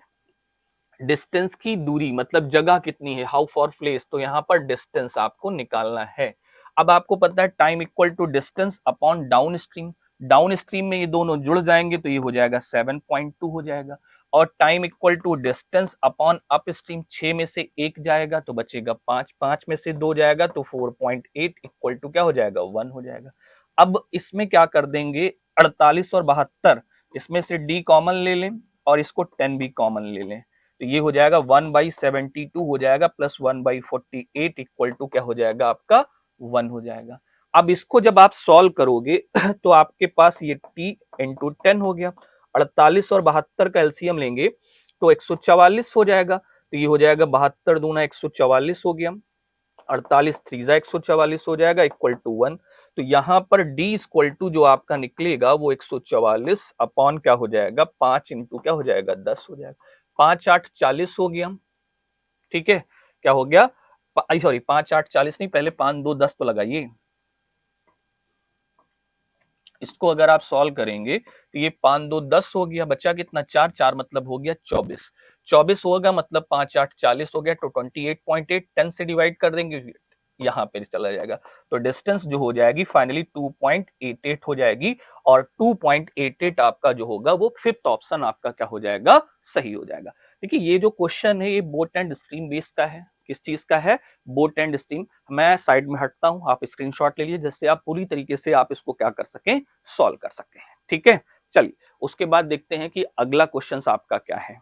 डिस्टेंस की दूरी, मतलब जगह कितनी है, हाउ फॉर प्लेस, तो यहाँ पर डिस्टेंस आपको निकालना है। अब आपको पता है time equal to distance upon downstream. Downstream में ये दोनों जुड़ जाएंगे तो ये हो जाएगा 7.2 हो जाएगा। और time equal to distance upon upstream, 6 में से 1 जाएगा तो बचेगा 5, 5 में से 2 जाएगा तो 4.8 इक्वल टू क्या हो जाएगा 1 हो जाएगा। अब इसमें क्या कर देंगे 48 और 72, इसमें से डी कॉमन ले लें और इसको 10 भी कॉमन ले लें, तो ये हो जाएगा 1/72 हो जाएगा प्लस 1/48 इक्वल टू क्या हो जाएगा आपका 1 हो जाएगा। अब इसको जब आप सॉल्व करोगे तो आपके पास ये t इंटू 10 हो गया। 48 और 72 का एलसीएम लेंगे तो 144 हो जाएगा। तो ये हो जाएगा 72 दूना 144 हो गया, 48 3 144 हो जाएगा इक्वल टू 1। तो यहां पर d इक्वल टू जो आपका निकलेगा वो 144 अपॉन क्या हो जाएगा 5 इंटू क्या हो जाएगा 10 हो जाएगा। 5 8 40 हो गया, ठीक है, क्या हो गया सॉरी 5 8 40 नहीं, पहले 5 2 10 तो लगाइए। इसको अगर आप सॉल्व करेंगे तो ये 5 2 10 हो गया, बचा कितना 4, 4 मतलब हो गया 24, 24 होगा मतलब 5 8 40 हो गया। तो 28.8 10 से डिवाइड कर देंगे यहाँ पे चला जाएगा। तो डिस्टेंस जो हो जाएगी फाइनली 2.88 हो जाएगी और 2.88 आपका जो होगा वो फिफ्थ ऑप्शन आपका क्या हो जाएगा सही हो जाएगा। देखिए ये जो क्वेश्चन है ये बोट एंड स्ट्रीम बेस का है। किस चीज का है, बोट एंड स्ट्रीम। मैं साइड में हटता हूं, आप स्क्रीनशॉट ले लीजिए जिससे आप पूरी तरीके से आप इसको क्या कर सकें सॉल्व कर सकें, ठीक है। चलिए उसके बाद देखते हैं कि अगला क्वेश्चन आपका क्या है।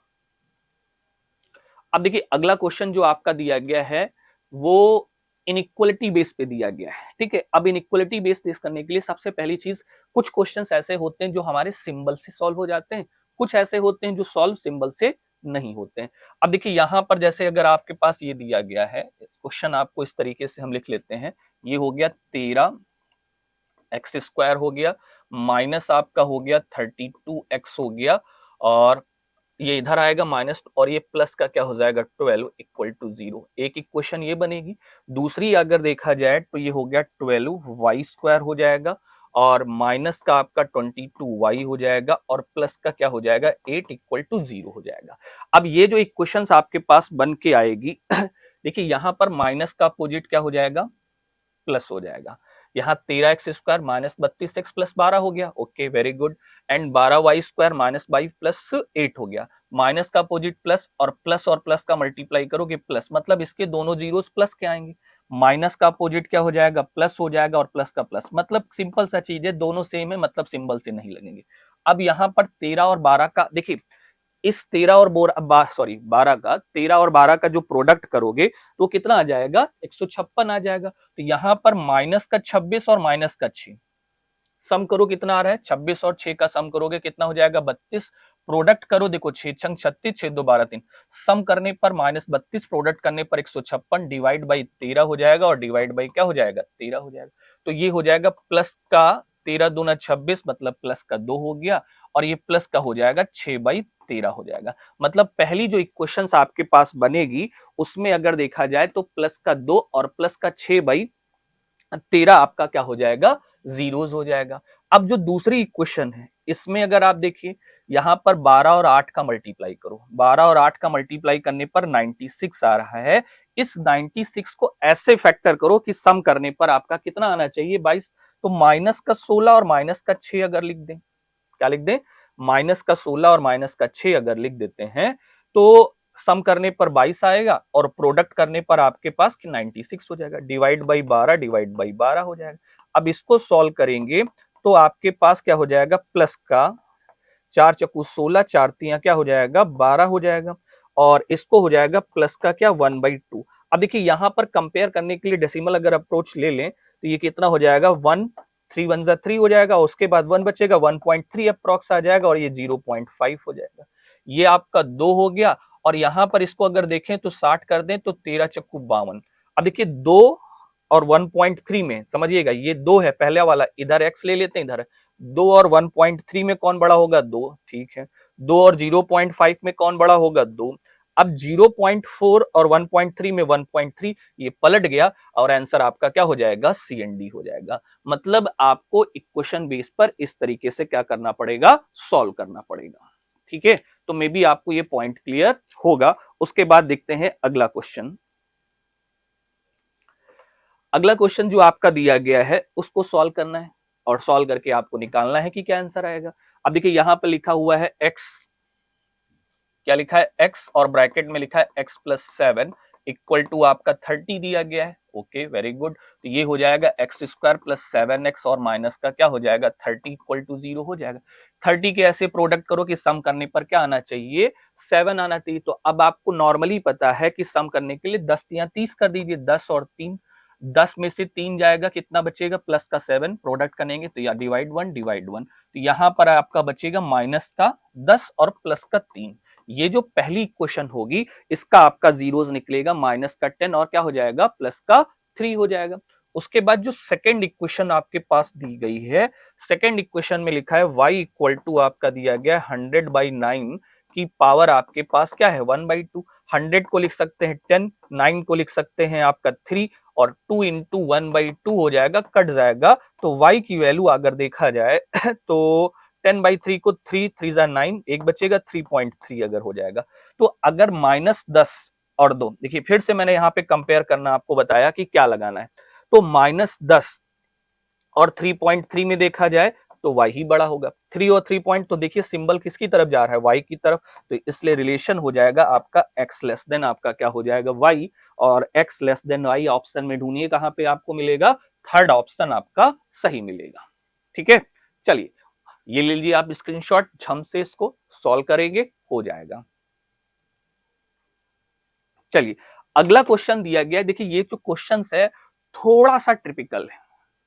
अब देखिए अगला क्वेश्चन जो आपका दिया गया है वो इनइक्वलिटी बेस पे दिया गया है, ठीक है। अब इनइक्वलिटी बेस टेस्ट करने के लिए सबसे पहली चीज, कुछ क्वेश्चंस ऐसे होते हैं जो हमारे सिंबल से सॉल्व हो जाते हैं, कुछ ऐसे होते हैं जो सॉल्व सिंबल से नहीं होते हैं। अब देखिए यहाँ पर जैसे अगर आपके पास ये दिया गया है क्वेश्चन, आपको इस तरीके से हम लिख लेते हैं, ये हो गया 13x² हो गया, माइनस आपका हो गया 32x हो गया, और ये इधर आएगा माइनस, और ये प्लस का क्या हो जाएगा 12 इक्वल टू 0। एक इक्वेशन ये बनेगी। दूसरी अगर देखा जाए तो ये हो गया 12y² हो जाएगा, और माइनस का आपका 22y हो जाएगा, और प्लस का क्या हो जाएगा 8 इक्वल टू 0 हो जाएगा। अब ये जो इक्वेशंस आपके पास बन के आएगी देखिए यहां पर माइनस का अपोजिट क्या हो जाएगा, प्लस हो जाएगा। यहाँ 13x² माइनस 32x प्लस 12 हो गया, okay very good. And 12y² minus 22 plus 8 हो गया। माइनस का अपोजिट प्लस, और प्लस का मल्टीप्लाई करोगे प्लस, मतलब इसके दोनों जीरोस प्लस के आएंगे। माइनस का अपोजिट क्या हो जाएगा, प्लस हो जाएगा, और प्लस का प्लस, मतलब सिंपल सा चीज है, दोनों सेम है, मतलब सिंबल से नहीं लगेंगे। अब यहाँ पर 13 और 12 का देखिए, इस 13 और 12 का 13 और 12 का जो प्रोडक्ट करोगे तो कितना आ जाएगा, 156 आ जाएगा। तो यहां पर माइनस का 26 और माइनस का 6 सम करो, कितना आ रहा है, 26 और 6 का सम करोगे कितना हो जाएगा 32। प्रोडक्ट करो, देखो 6 छंग 36, 6 2 12 3, सम करने पर माइनस 32, प्रोडक्ट करने पर 156, डिवाइड बाई 13 हो जाएगा, और डिवाइड बाई क्या हो जाएगा 13 हो जाएगा। तो ये हो जाएगा प्लस का 13 दूना 26, मतलब प्लस का 2 हो गया, और ये प्लस का हो जाएगा 6/13 हो जाएगा। मतलब पहली जो इक्वेशंस आपके पास बनेगी उसमें अगर देखा जाए तो प्लस का 2 और प्लस का 6/13 आपका क्या हो जाएगा, जीरोस हो जाएगा। अब जो दूसरी इक्वेशन है इसमें अगर आप देखिए, यहां पर 12 और 8 का मल्टीप्लाई करो, 12 और 8 का मल्टीप्लाई करने पर 96 आ रहा है। इस 96 को ऐसे फैक्टर करो कि सम करने पर आपका कितना आना चाहिए 22। तो माइनस का 16 और माइनस का 6 अगर लिख दें, क्या लिख दें, माइनस का 16 और माइनस का 6 अगर लिख देते हैं तो सम करने पर 22 आएगा, और प्रोडक्ट करने पर आपके पास 96 हो जाएगा, डिवाइड बाई 12 हो जाएगा। अब इसको सॉल्व करेंगे तो आपके पास क्या हो जाएगा, प्लस का 4 चक्कू 16, 4 तियां क्या हो जाएगा 12 हो जाएगा, और इसको हो जाएगा प्लस का क्या 1/2। अब देखिए यहां पर कंपेयर करने के लिए डेसिमल अगर अप्रोच ले लें तो ये कितना हो जाएगा 1, 3 1 3 हो जाएगा, उसके बाद 1 बचेगा, 1.3 अप्रोक्स आ जाएगा, और ये 0.5 हो जाएगा। ये आपका 2 हो गया, और यहां पर इसको अगर देखें तो 60 कर दें तो 13 चक्कू 52। अब देखिए 2 और 1.3 में समझिएगा, ये 2 है पहले वाला, इधर x ले लेते हैं, इधर 2 और 1.3 में कौन बड़ा होगा 2, ठीक है। 2 और 0.5 में कौन बड़ा होगा 2। अब 0.4 और 1.3 में 1.3, ये पलट गया, और आंसर आपका क्या हो जाएगा सी एंड डी हो जाएगा। मतलब आपको इक्वेशन बेस पर इस तरीके से क्या करना पड़ेगा, सॉल्व करना पड़ेगा, ठीक है। तो मे बी आपको ये पॉइंट क्लियर होगा। उसके बाद देखते हैं अगला क्वेश्चन। अगला क्वेश्चन जो आपका दिया गया है उसको सॉल्व करना है, और सॉल्व करके आपको निकालना है कि क्या आंसर आएगा। अब देखिए यहां पर लिखा हुआ है x, क्या लिखा है x, और ब्रैकेट में लिखा है x प्लस 7 इक्वल टू आपका 30 दिया गया है, ओके वेरी गुड। तो ये हो जाएगा x² प्लस 7x, और माइनस का क्या हो जाएगा 30 इक्वल टू 0 हो जाएगा। 30 के ऐसे प्रोडक्ट करो कि सम करने पर क्या आना चाहिए 7 आना चाहिए। तो अब आपको नॉर्मली पता है कि सम करने के लिए 10 या 30 कर दीजिए, 10 और 3, 10 में से 3 जाएगा, कितना बचेगा प्लस का 7, प्रोडक्ट करेंगे तो या डिवाइड 1, तो यहां पर आपका बचेगा माइनस का 10 और प्लस का 3। ये जो पहली इक्वेशन होगी इसका आपका जीरोस निकलेगा, माइनस का 10 और क्या हो जाएगा प्लस का 3 हो जाएगा। उसके बाद जो सेकंड इक्वेशन आपके पास दी गई है, सेकंड इक्वेशन में लिखा है y इक्वल टू आपका दिया गया 100/9 की पावर आपके पास क्या है 1/2। 100 को लिख सकते हैं 10, 9 को लिख सकते हैं आपका 3, और 2 इंटू 1/2 हो जाएगा, कट जाएगा। तो y की वैल्यू अगर देखा जाए तो 10/3 को 3 3 जा 9, एक बचेगा 3.3 अगर हो जाएगा। तो अगर -10 और 2, देखिए फिर से मैंने यहाँ पे कंपेयर करना आपको बताया कि क्या लगाना है। तो -10 और 3.3 में देखा जाए तो y ही बड़ा होगा। 3 और 3 पॉइंट, तो देखिए सिंबल किसकी तरफ जा रहा है y की तरफ, तो इसलिए रिलेशन हो जाएगा आपका x लेस देन आपका क्या हो जाएगा y, और x less then y option में ढूंढिए कहां पे आपको मिलेगा, थर्ड ऑप्शन आपका सही मिलेगा, ठीक है। चलिए ये ले लीजिए आप स्क्रीनशॉट, हम से इसको सॉल्व करेंगे, हो जाएगा। चलिए अगला क्वेश्चन दिया गया है, देखिए ये जो क्वेश्चन है थोड़ा सा टिपिकल है,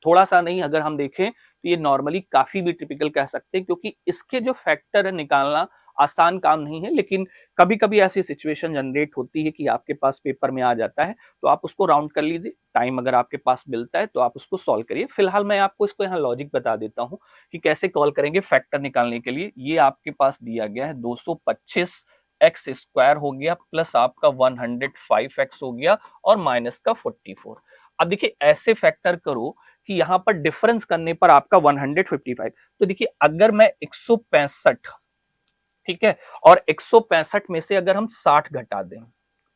थोड़ा सा नहीं, अगर हम देखें तो ये नॉर्मली काफी भी टिपिकल कह सकते हैं, क्योंकि इसके जो फैक्टर है निकालना आसान काम नहीं है, लेकिन कभी कभी ऐसी सिचुएशन जनरेट होती है कि आपके पास पेपर में आ जाता है, तो आप उसको राउंड कर लीजिए। टाइम अगर आपके पास मिलता है तो आप उसको सॉल्व करिए। फिलहाल मैं आपको इसको यहाँ लॉजिक बता देता हूँ कि कैसे कॉल करेंगे फैक्टर निकालने के लिए। ये आपके पास दिया गया है 225 एक्स स्क्वायर हो गया प्लस आपका 105 एक्स हो गया और माइनस का 44। अब देखिए ऐसे फैक्टर करो कि यहां पर डिफरेंस करने पर आपका 155। तो देखिए अगर मैं 165, ठीक है, और 165 में से अगर हम 60 घटा दें,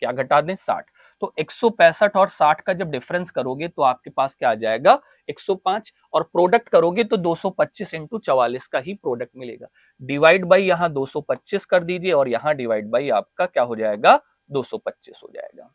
क्या घटा दें, 60, तो 165 और 60 का जब डिफरेंस करोगे तो आपके पास क्या आ जाएगा, 105, और प्रोडक्ट करोगे तो 225 इंटू 44 का ही प्रोडक्ट मिलेगा। डिवाइड बाई यहां 225 कर दीजिए और यहां डिवाइड बाई आपका क्या हो जाएगा, 225 हो जाएगा।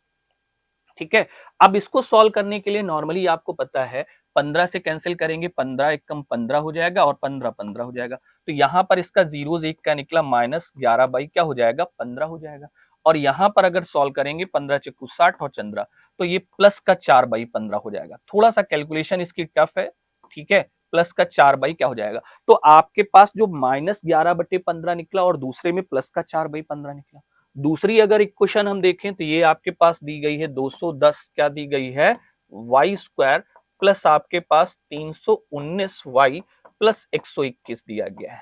ठीक है, अब इसको सॉल्व करने के लिए नॉर्मली आपको पता है 15 से कैंसिल करेंगे, 15 एक कम 15 हो जाएगा और 15 15 हो जाएगा। तो यहां पर इसका जीरोस एक का निकला, -11 बाई क्या हो जाएगा, 15 हो जाएगा। और यहां पर अगर सॉल्व करेंगे 15 चक्कू 60 और चंद्रा, तो ये प्लस का 4 बाई 15 हो जाएगा। थोड़ा सा कैलकुलेशन इसकी टफ है, ठीक है, प्लस का 4 बाई क्या हो जाएगा। तो आपके पास जो -11/15 निकला और दूसरे में प्लस का 4/15 निकला। दूसरी अगर इक्वेशन हम देखें तो ये आपके पास दी गई है 210, क्या दी गई है, वाई स्क्वायर प्लस आपके पास 319 वाई प्लस 121 दिया गया है।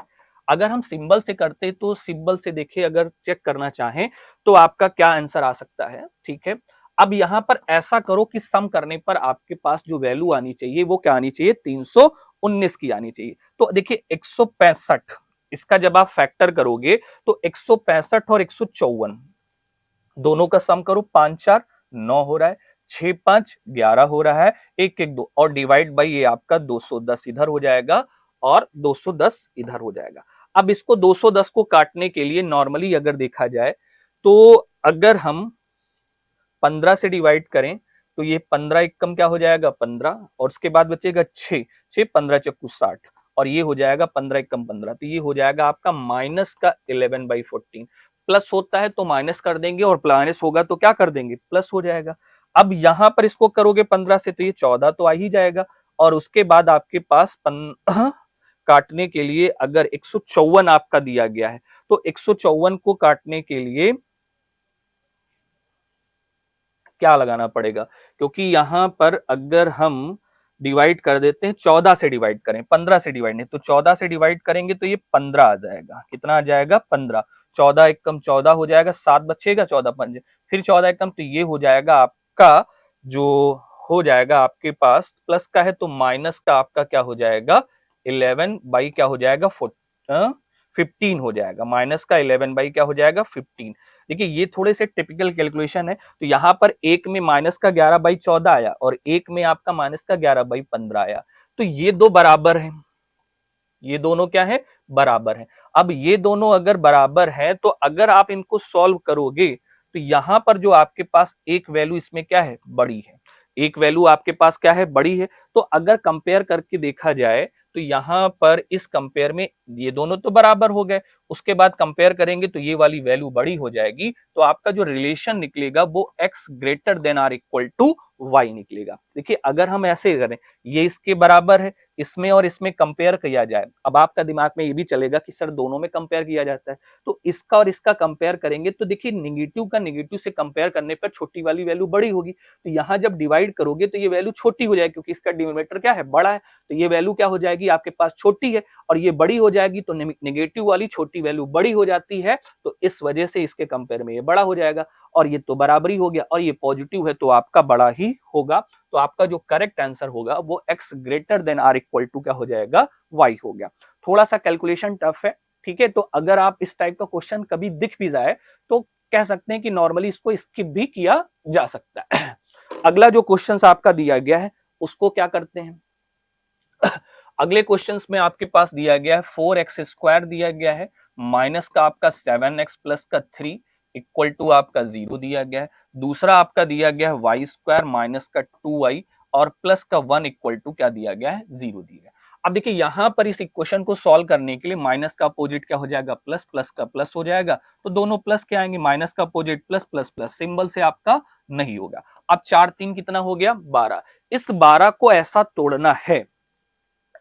अगर हम सिंबल से करते तो सिंबल से देखिए, अगर चेक करना चाहें तो आपका क्या आंसर आ सकता है। ठीक है, अब यहां पर ऐसा करो कि सम करने पर आपके पास जो वैल्यू आनी चाहिए वो क्या आनी चाहिए, 319 की आनी चाहिए। तो देखिए 165, इसका जब आप फैक्टर करोगे तो 165 और 154 दोनों का सम करो, 5 4 9 हो रहा है, 6 5 11 हो रहा है, 1 1 2 और डिवाइड बाई ये आपका 210 इधर हो जाएगा और 210 इधर हो जाएगा। अब इसको 210 को काटने के लिए नॉर्मली अगर देखा जाए तो अगर हम 15 से डिवाइड करें तो ये 15 एक कम क्या हो जाएगा, 15, और उसके बाद बचेगा 6 6 15 चक्कू 60 और ये हो जाएगा 15 एक कम 15, तो ये हो जाएगा आपका माइनस का 11/14। प्लस होता है तो माइनस कर देंगे और माइनस होगा तो क्या कर देंगे, प्लस हो जाएगा। अब यहां पर इसको करोगे 15 से तो ये 14 तो आ ही जाएगा, और उसके बाद आपके पास काटने के लिए अगर 154 आपका दिया गया है तो 154 को काटने के लिए क्या लगाना पड़ेगा, क्योंकि यहां पर अगर हम डिवाइड कर देते हैं, 14 से डिवाइड करें, 15 से डिवाइड नहीं, तो 14 से डिवाइड करेंगे तो ये 15 आ जाएगा। कितना आ जाएगा, 15, 14 एक कम 14 हो जाएगा, 7 बचेगा, 14 पंजे फिर 14 एक कम, तो ये हो जाएगा आपका जो हो जाएगा आपके पास प्लस का है तो माइनस का आपका क्या हो जाएगा, 11 बाई क्या हो जाएगा, 15 हो जाएगा। माइनस का 11 बाई क्या हो जाएगा, 15। देखिए ये थोड़े से टिपिकल कैलकुलेशन है, तो यहां पर एक में -11/14 आया और एक में आपका -11/15 आया, तो ये दो बराबर हैं, ये दोनों क्या है, बराबर है। अब ये दोनों अगर बराबर है तो अगर आप इनको सॉल्व करोगे तो यहां पर जो आपके पास एक वैल्यू इसमें क्या है, बड़ी है, एक वैल्यू आपके पास क्या है, बड़ी है। तो अगर कंपेयर करके देखा जाए तो यहां पर इस कंपेयर में ये दोनों तो बराबर हो गए, उसके बाद कंपेयर करेंगे तो ये वाली वैल्यू बड़ी हो जाएगी, तो आपका जो रिलेशन निकलेगा वो x greater than or equal to y निकलेगा। देखिए अगर हम ऐसे करें, ये इसके बराबर है, इसमें और इसमें कंपेयर किया जाए, अब आपका दिमाग में ये भी चलेगा कि सर दोनों में कंपेयर किया जाता है, तो इसका और इसका कंपेयर करेंगे तो देखिए निगेटिव का निगेटिव से कंपेयर करने पर छोटी वाली वैल्यू बड़ी होगी, तो यहां जब डिवाइड करोगे तो ये वैल्यू छोटी हो जाएगी क्योंकि इसका डिनोमिनेटर क्या है, बड़ा है, तो ये वैल्यू क्या हो जाएगी आपके पास, छोटी है, और ये बड़ी हो जाएगी तो निगेटिव वाली छोटी वैल्यू बड़ी हो जाती है, तो इस वजह से इसके कंपेयर में ये बड़ा हो जाएगा, और ये तो बराबरी हो गया, और ये पॉजिटिव है तो आपका बड़ा ही होगा। तो आपका जो करेक्ट आंसर होगा वो x greater than or equal to क्या हो जाएगा, y हो गया। थोड़ा सा कैलकुलेशन टफ है, ठीक है, तो अगर आप इस टाइप का क्वेश्चन कभी दिख भी जाए तो कह सकते हैं कि नॉर्मली इसको स्किप भी किया जा सकता है। अगला जो क्वेश्चन आपका दिया गया है उसको क्या करते हैं, अगले क्वेश्चंस में आपके पास दिया गया है 4x स्क्वायर दिया गया है, माइनस का आपका 7x प्लस का 3 इक्वल टू आपका 0 दिया गया है। दूसरा आपका दिया गया है वाई स्क्वायर माइनस का 2y और प्लस का 1 इक्वल टू क्या दिया गया है, 0 दिया गया। अब देखिए यहां पर इस इक्वेशन को सॉल्व करने के लिए माइनस का अपोजिट क्या हो जाएगा, प्लस, प्लस का प्लस हो जाएगा, तो दोनों प्लस क्या आएंगे, माइनस का opposite plus, plus plus, symbol से आपका नहीं होगा। अब 4 3 कितना हो गया, 12। इस 12 को ऐसा तोड़ना है,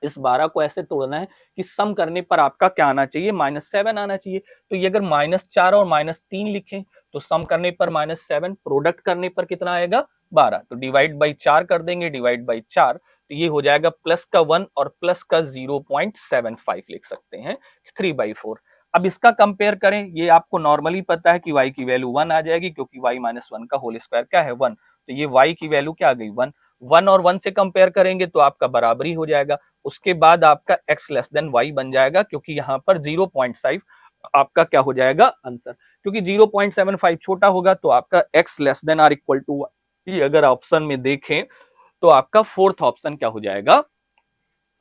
इस 12 को ऐसे तोड़ना है कि सम करने पर आपका क्या आना चाहिए, -7 आना चाहिए। तो ये अगर -4 और -3 लिखें तो सम करने पर -7, प्रोडक्ट करने पर कितना आएगा 12। तो डिवाइड बाई 4 कर देंगे, डिवाइड बाई 4 तो ये हो जाएगा प्लस का 1 और प्लस का 0.75 लिख सकते हैं 3/4। अब इसका कंपेयर करें, ये आपको नॉर्मली पता है कि y की वैल्यू 1 आ जाएगी क्योंकि y - 1 का होल स्क्वायर क्या है 1। तो ये y की वैल्यू क्या आ गई 1। 1 और 1 से कंपेयर करेंगे तो आपका बराबरी हो जाएगा। उसके बाद आपका x लेस देन y बन जाएगा क्योंकि यहाँ पर 0.5 आपका क्या हो जाएगा आंसर, क्योंकि 0.75 छोटा होगा तो आपका x less than or equal to y। अगर ऑप्शन में देखें तो आपका फोर्थ ऑप्शन क्या हो जाएगा,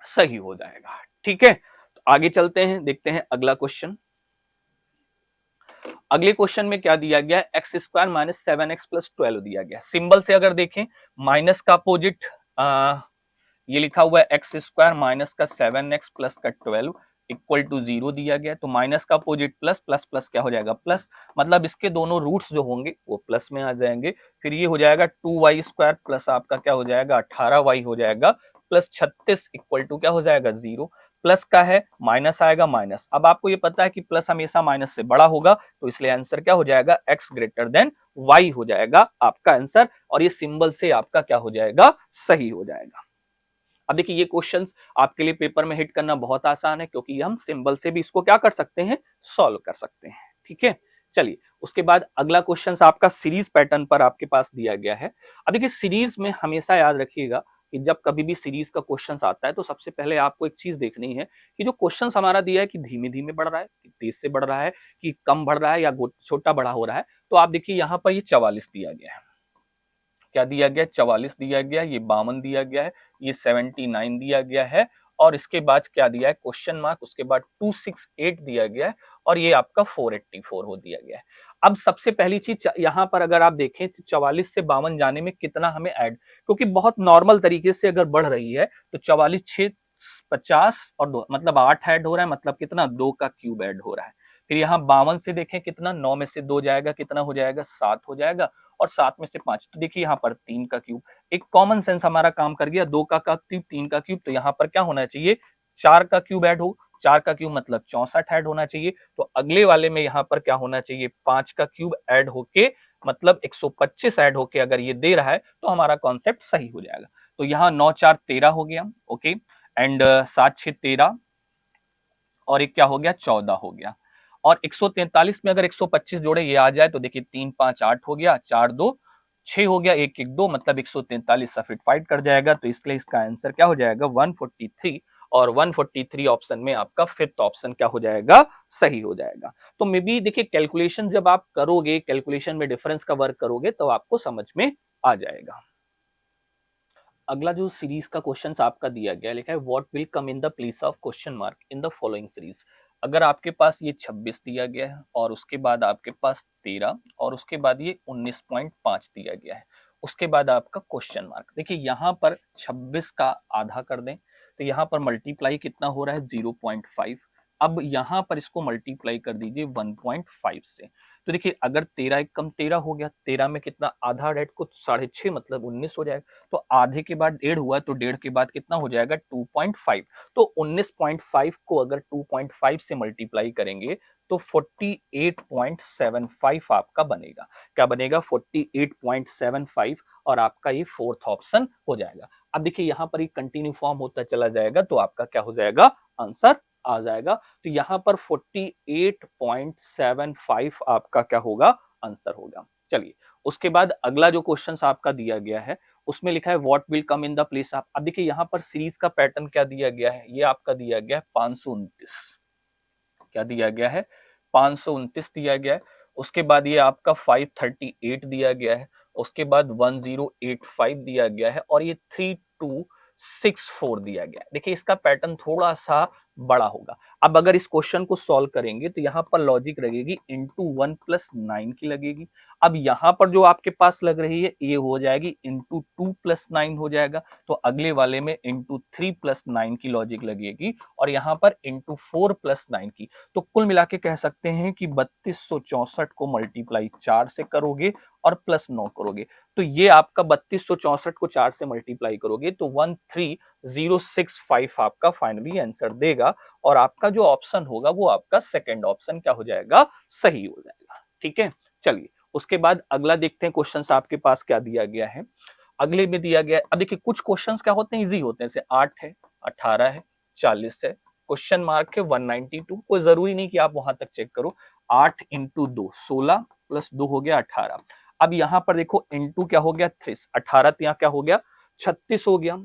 सही हो जाएगा। ठीक है, तो आगे चलते हैं, देखते हैं अगला क्वेश्चन। अगले क्वेश्चन में क्या दिया गया है, x square minus 7x plus 12 दिया गया है। सिंबल से अगर देखें, माइनस का अपोजिट ये लिखा हुआ है एक्स स्क्वायर माइनस का 7x प्लस का 12 इक्वल टू 0 दिया गया है। तो माइनस का अपोजिट प्लस, प्लस प्लस क्या हो जाएगा प्लस, मतलब इसके दोनों रूट्स जो होंगे वो प्लस में आ जाएंगे। फिर ये हो जाएगा 2y स्क्वायर प्लस आपका क्या हो जाएगा 18y हो जाएगा प्लस 36 इक्वल टू क्या हो जाएगा 0। प्लस का है माइनस आएगा माइनस। अब आपको ये पता है कि प्लस हमेशा माइनस से बड़ा होगा तो इसलिए आंसर क्या हो जाएगा x ग्रेटर देन y हो जाएगा आपका आंसर, और ये सिंबल से आपका क्या हो जाएगा सही हो जाएगा। अब देखिए ये क्वेश्चंस आपके लिए पेपर में हिट करना बहुत आसान है क्योंकि हम सिंबल से भी इसको क्या कर सकते हैं, सॉल्व कर सकते हैं। ठीक है, चलिए उसके बाद अगला क्वेश्चन आपका सीरीज पैटर्न पर आपके पास दिया गया है। अब देखिए सीरीज में हमेशा याद रखिएगा कि जब कभी भी सीरीज का क्वेश्चन आता है तो सबसे पहले आपको एक चीज देखनी है कि जो क्वेश्चन हमारा दिया है कि धीमे धीमे बढ़ रहा है, कि तेज से बढ़ रहा है, कि कम बढ़ रहा है या छोटा बड़ा हो रहा है। तो आप देखिए यहाँ पर ये 44 दिया गया है, क्या दिया गया 44 दिया गया है, ये 52 दिया गया है, ये 79 दिया गया है, और इसके बाद क्या दिया है क्वेश्चन मार्क, उसके बाद 268 दिया गया है, और ये आपका 484 हो दिया गया है। अब सबसे पहली चीज यहाँ पर अगर आप देखें 44 से 52 जाने में कितना हमें ऐड, क्योंकि बहुत नॉर्मल तरीके से अगर बढ़ रही है तो 44 6 50 और 2 मतलब 8 ऐड हो रहा है, मतलब कितना 2 का क्यूब ऐड हो रहा है। फिर यहाँ 52 से देखें कितना 9 में से 2 जाएगा कितना हो जाएगा 7 हो जाएगा, और 7 में से 5 तो देखिए यहाँ पर 3 का क्यूब। एक कॉमन सेंस हमारा काम कर गया, 2 का क्यूब 3 का क्यूब, तो यहाँ पर क्या होना चाहिए 4 का क्यूब ऐड हो, 4 का क्यूब मतलब 64 ऐड होना चाहिए। तो अगले वाले में यहाँ पर क्या होना चाहिए 5 का क्यूब ऐड होके मतलब 125 ऐड होके अगर ये दे रहा है तो हमारा कॉन्सेप्ट सही हो जाएगा। तो यहाँ 9 4 13 हो गया, ओके, एंड 7 6 13 और एक क्या हो गया 14 हो गया, और 143 में अगर 125 जोड़े ये आ जाए तो देखिए 3 5 8 हो गया, 4 2 6 हो गया, 1 1 2 मतलब 143 सैटिस्फाइड कर जाएगा। तो इसलिए इसका आंसर क्या हो जाएगा 143, और 143 ऑप्शन में आपका फिफ्थ ऑप्शन क्या हो जाएगा सही हो जाएगा। तो मे बी देखिए कैलकुलेशन जब आप करोगे, कैलकुलेशन में डिफरेंस का वर्क करोगे तो आपको समझ में आ जाएगा। अगला जो सीरीज का क्वेश्चन आपका दिया गया लिखा है what will come in the place of question mark in the following series. अगर आपके पास ये 26 दिया गया है और उसके बाद आपके पास 13 और उसके बाद ये 19.5 दिया गया है, उसके बाद आपका क्वेश्चन मार्क, देखिए यहाँ पर 26 का आधा कर दें तो यहाँ पर मल्टीप्लाई कितना हो रहा है 0.5। अब यहाँ पर इसको मल्टीप्लाई कर दीजिए 1.5 से, तो देखिए अगर 13 एक कम 13 हो गया, 13 में कितना आधा डेढ़ को 6.5 मतलब 19 हो जाएगा। तो आधे के बाद डेढ़ हुआ तो डेढ़ के बाद कितना हो जाएगा 2.5। तो 19.5 को अगर 2.5 से मल्टीप्लाई करेंगे तो 48.75 आपका बनेगा। क्या बनेगा 48.75, और आपका ये फोर्थ ऑप्शन हो जाएगा। अब देखिए यहाँ पर एक कंटिन्यू फॉर्म होता चला जाएगा तो आपका क्या हो जाएगा आंसर आ जाएगा। तो यहाँ पर 48.75 आपका क्या होगा आंसर होगा। चलिए उसके बाद अगला जो क्वेश्चन आपका दिया गया है उसमें लिखा है what will come in the place of. अब देखिए यहाँ पर सीरीज का पैटर्न क्या दिया गया है, ये आपका दिया गया है 529, क्या दिया गया है 529 दिया गया है। उसके बाद ये आपका 538 दिया गया है, उसके बाद 1085 दिया गया है, और ये 3264 दिया गया है। देखिए इसका पैटर्न थोड़ा सा बड़ा होगा। अब अगर इस क्वेश्चन को सॉल्व करेंगे तो यहाँ पर लॉजिक लगेगी इंटू 1 + 9 की लगेगी। अब यहाँ पर जो आपके पास लग रही है ये हो जाएगी इंटू 2 + 9 हो जाएगा। तो अगले वाले में इंटू 3 + 9 की लॉजिक लगेगी, और यहाँ पर इंटू 4 + 9 की। तो कुल मिला के कह सकते हैं कि 3264 को मल्टीप्लाई 4 से करोगे और प्लस 9 करोगे तो ये आपका 3264 को 4 से मल्टीप्लाई करोगे तो 13065 आपका फाइनली आंसर देगा और आपका जो ऑप्शन होगा वो आपका सेकंड ऑप्शन क्या हो जाएगा, सही हो जाएगा। ठीक है, चलिए उसके बाद अगला देखते हैं क्वेश्चंस आपके पास क्या दिया गया है। अगले में दिया गया है, अब देखिए कुछ क्वेश्चंस क्या होते हैं, इजी होते हैं, जैसे 8 है, 18 है, 40 है, क्वेश्चन मार्क है 192, कोई जरूरी नहीं कि आप वहां तक चेक करो। 8 इंटू 2 16 प्लस 2 हो गया 18। अब यहां पर देखो इंटू क्या हो गया 30, 18 यहाँ क्या हो गया 36 हो गया,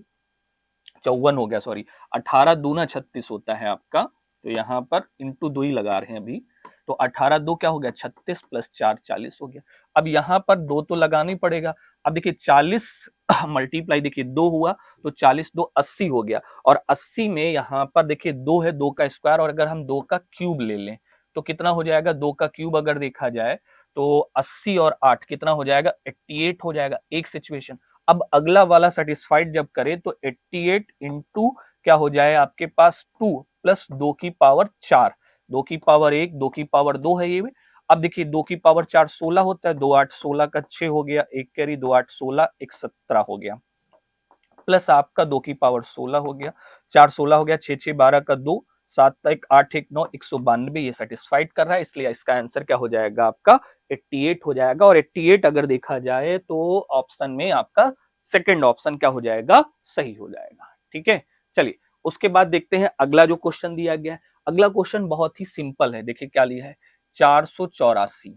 54 हो गया सॉरी, 18 दूना 36 होता है आपका, तो यहाँ पर इंटू 2 ही लगा रहे हैं अभी, तो 18 दो क्या हो गया 36 प्लस 4 40 हो गया। अब यहाँ पर 2 तो लगाना ही पड़ेगा। अब देखिए 40 मल्टीप्लाई देखिए 2 हुआ तो 40 2 80 हो गया और 80 में यहाँ पर देखिए 2 है, 2 का स्क्वायर, और अगर हम 2 का क्यूब ले लें तो कितना हो जाएगा, 2 का क्यूब अगर देखा जाए तो 80 और 8 कितना हो जाएगा 88 हो जाएगा, एक सिचुएशन। अब अगला वाला सेटिस्फाइड जब करें तो 88 इंटू क्या हो जाए आपके पास 2 प्लस 2 की पावर 4, 2 की पावर 1 2 की पावर 2 है ये भी। अब देखिए 2 की पावर 4 16 होता है, 2 8 16 का 6 हो गया, एक कैरी 2 8 16 एक 17 हो गया, प्लस आपका 2 की पावर 16 हो गया, 4 16 हो गया, 6 6 12 का 2 7 1 8 1 9 192, ये सेटिस्फाइड कर रहा है, इसलिए इसका आंसर क्या हो जाएगा आपका 88 हो जाएगा। और 88 अगर देखा जाए तो ऑप्शन में आपका सेकंड ऑप्शन क्या हो जाएगा, सही हो जाएगा। ठीक है, चलिए उसके बाद देखते हैं अगला जो क्वेश्चन दिया गया है। अगला क्वेश्चन बहुत ही सिंपल है, देखिए क्या लिया है 484,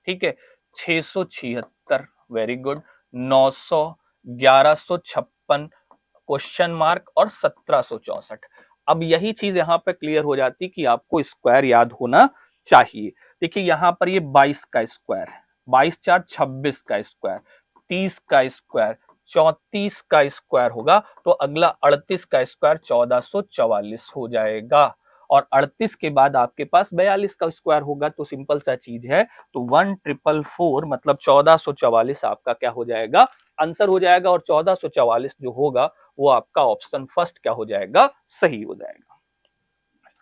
ठीक है, 676, वेरी गुड, 900, 1156, क्वेश्चन मार्क और 1764। अब यही चीज यहां पे क्लियर हो जाती कि आपको स्क्वायर याद होना चाहिए। देखिए यहां पर ये 22 का स्क्वायर है, 22 4 26 का स्क्वायर, 30 का स्क्वायर, 34 का स्क्वायर होगा तो अगला 38 का स्क्वायर 1444 हो जाएगा, और 38 के बाद आपके पास 42 का स्क्वायर होगा, तो सिंपल सा चीज है, तो 1444 मतलब 1444 आपका क्या हो जाएगा, आंसर हो जाएगा, और 1444 जो होगा वो आपका ऑप्शन फर्स्ट क्या हो जाएगा, सही हो जाएगा।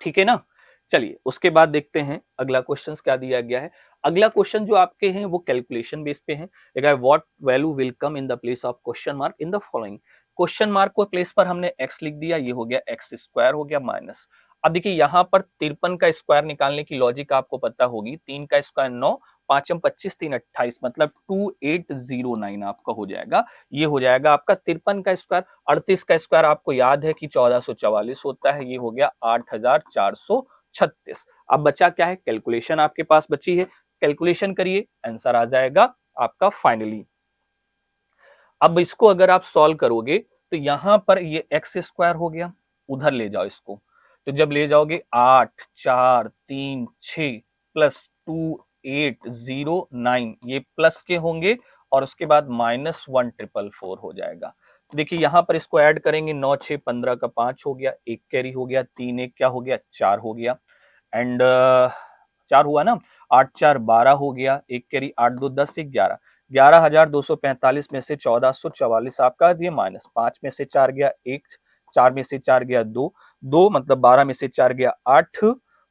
ठीक है ना, चलिए उसके बाद देखते हैं अगला क्वेश्चन क्या दिया गया है। अगला क्वेश्चन जो आपके हैं वो कैलकुलेशन बेस पे है, what value will come in the place of question mark in the following. Question mark को प्लेस पर हमने x लिख दिया, ये हो गया x स्क्वायर हो गया माइनस। अब देखिए यहाँ पर 53 का स्क्वायर निकालने की लॉजिक आपको पता होगी, 3 का स्क्वायर 9, 5 25 3 28 मतलब 2809 आपका हो जाएगा, ये हो जाएगा आपका 53 का स्क्वायर। 38 का स्क्वायर आपको याद है कि 1444 होता है, ये हो गया 8436। अब बचा क्या है, कैलकुलेशन आपके पास बची है, कैलकुलेशन करिए, आंसर आ जाएगा आपका फाइनली। अब इसको अगर आप सॉल्व करोगे तो यहां पर ये एक्स स्क्वायर हो गया, उधर ले जाओ इसको, तो जब ले जाओगे 8 4 3 6 प्लस 2809 ये प्लस के होंगे, और उसके बाद -1444 हो जाएगा। तो देखिए यहां पर इसको ऐड करेंगे, 9 6 15 का 5 हो गया, एक कैरी हो गया, 3 1 क्या हो गया 4 हो गया, एंड 4 हुआ ना, 8 4 12 हो गया, एक कैरी 8 2 10 11, 11,245 में से 1444 आपका दिए, माइनस 5 में से 4 गया 1, 4 में से 4 गया 2, 2 मतलब 12 में से 4 गया 8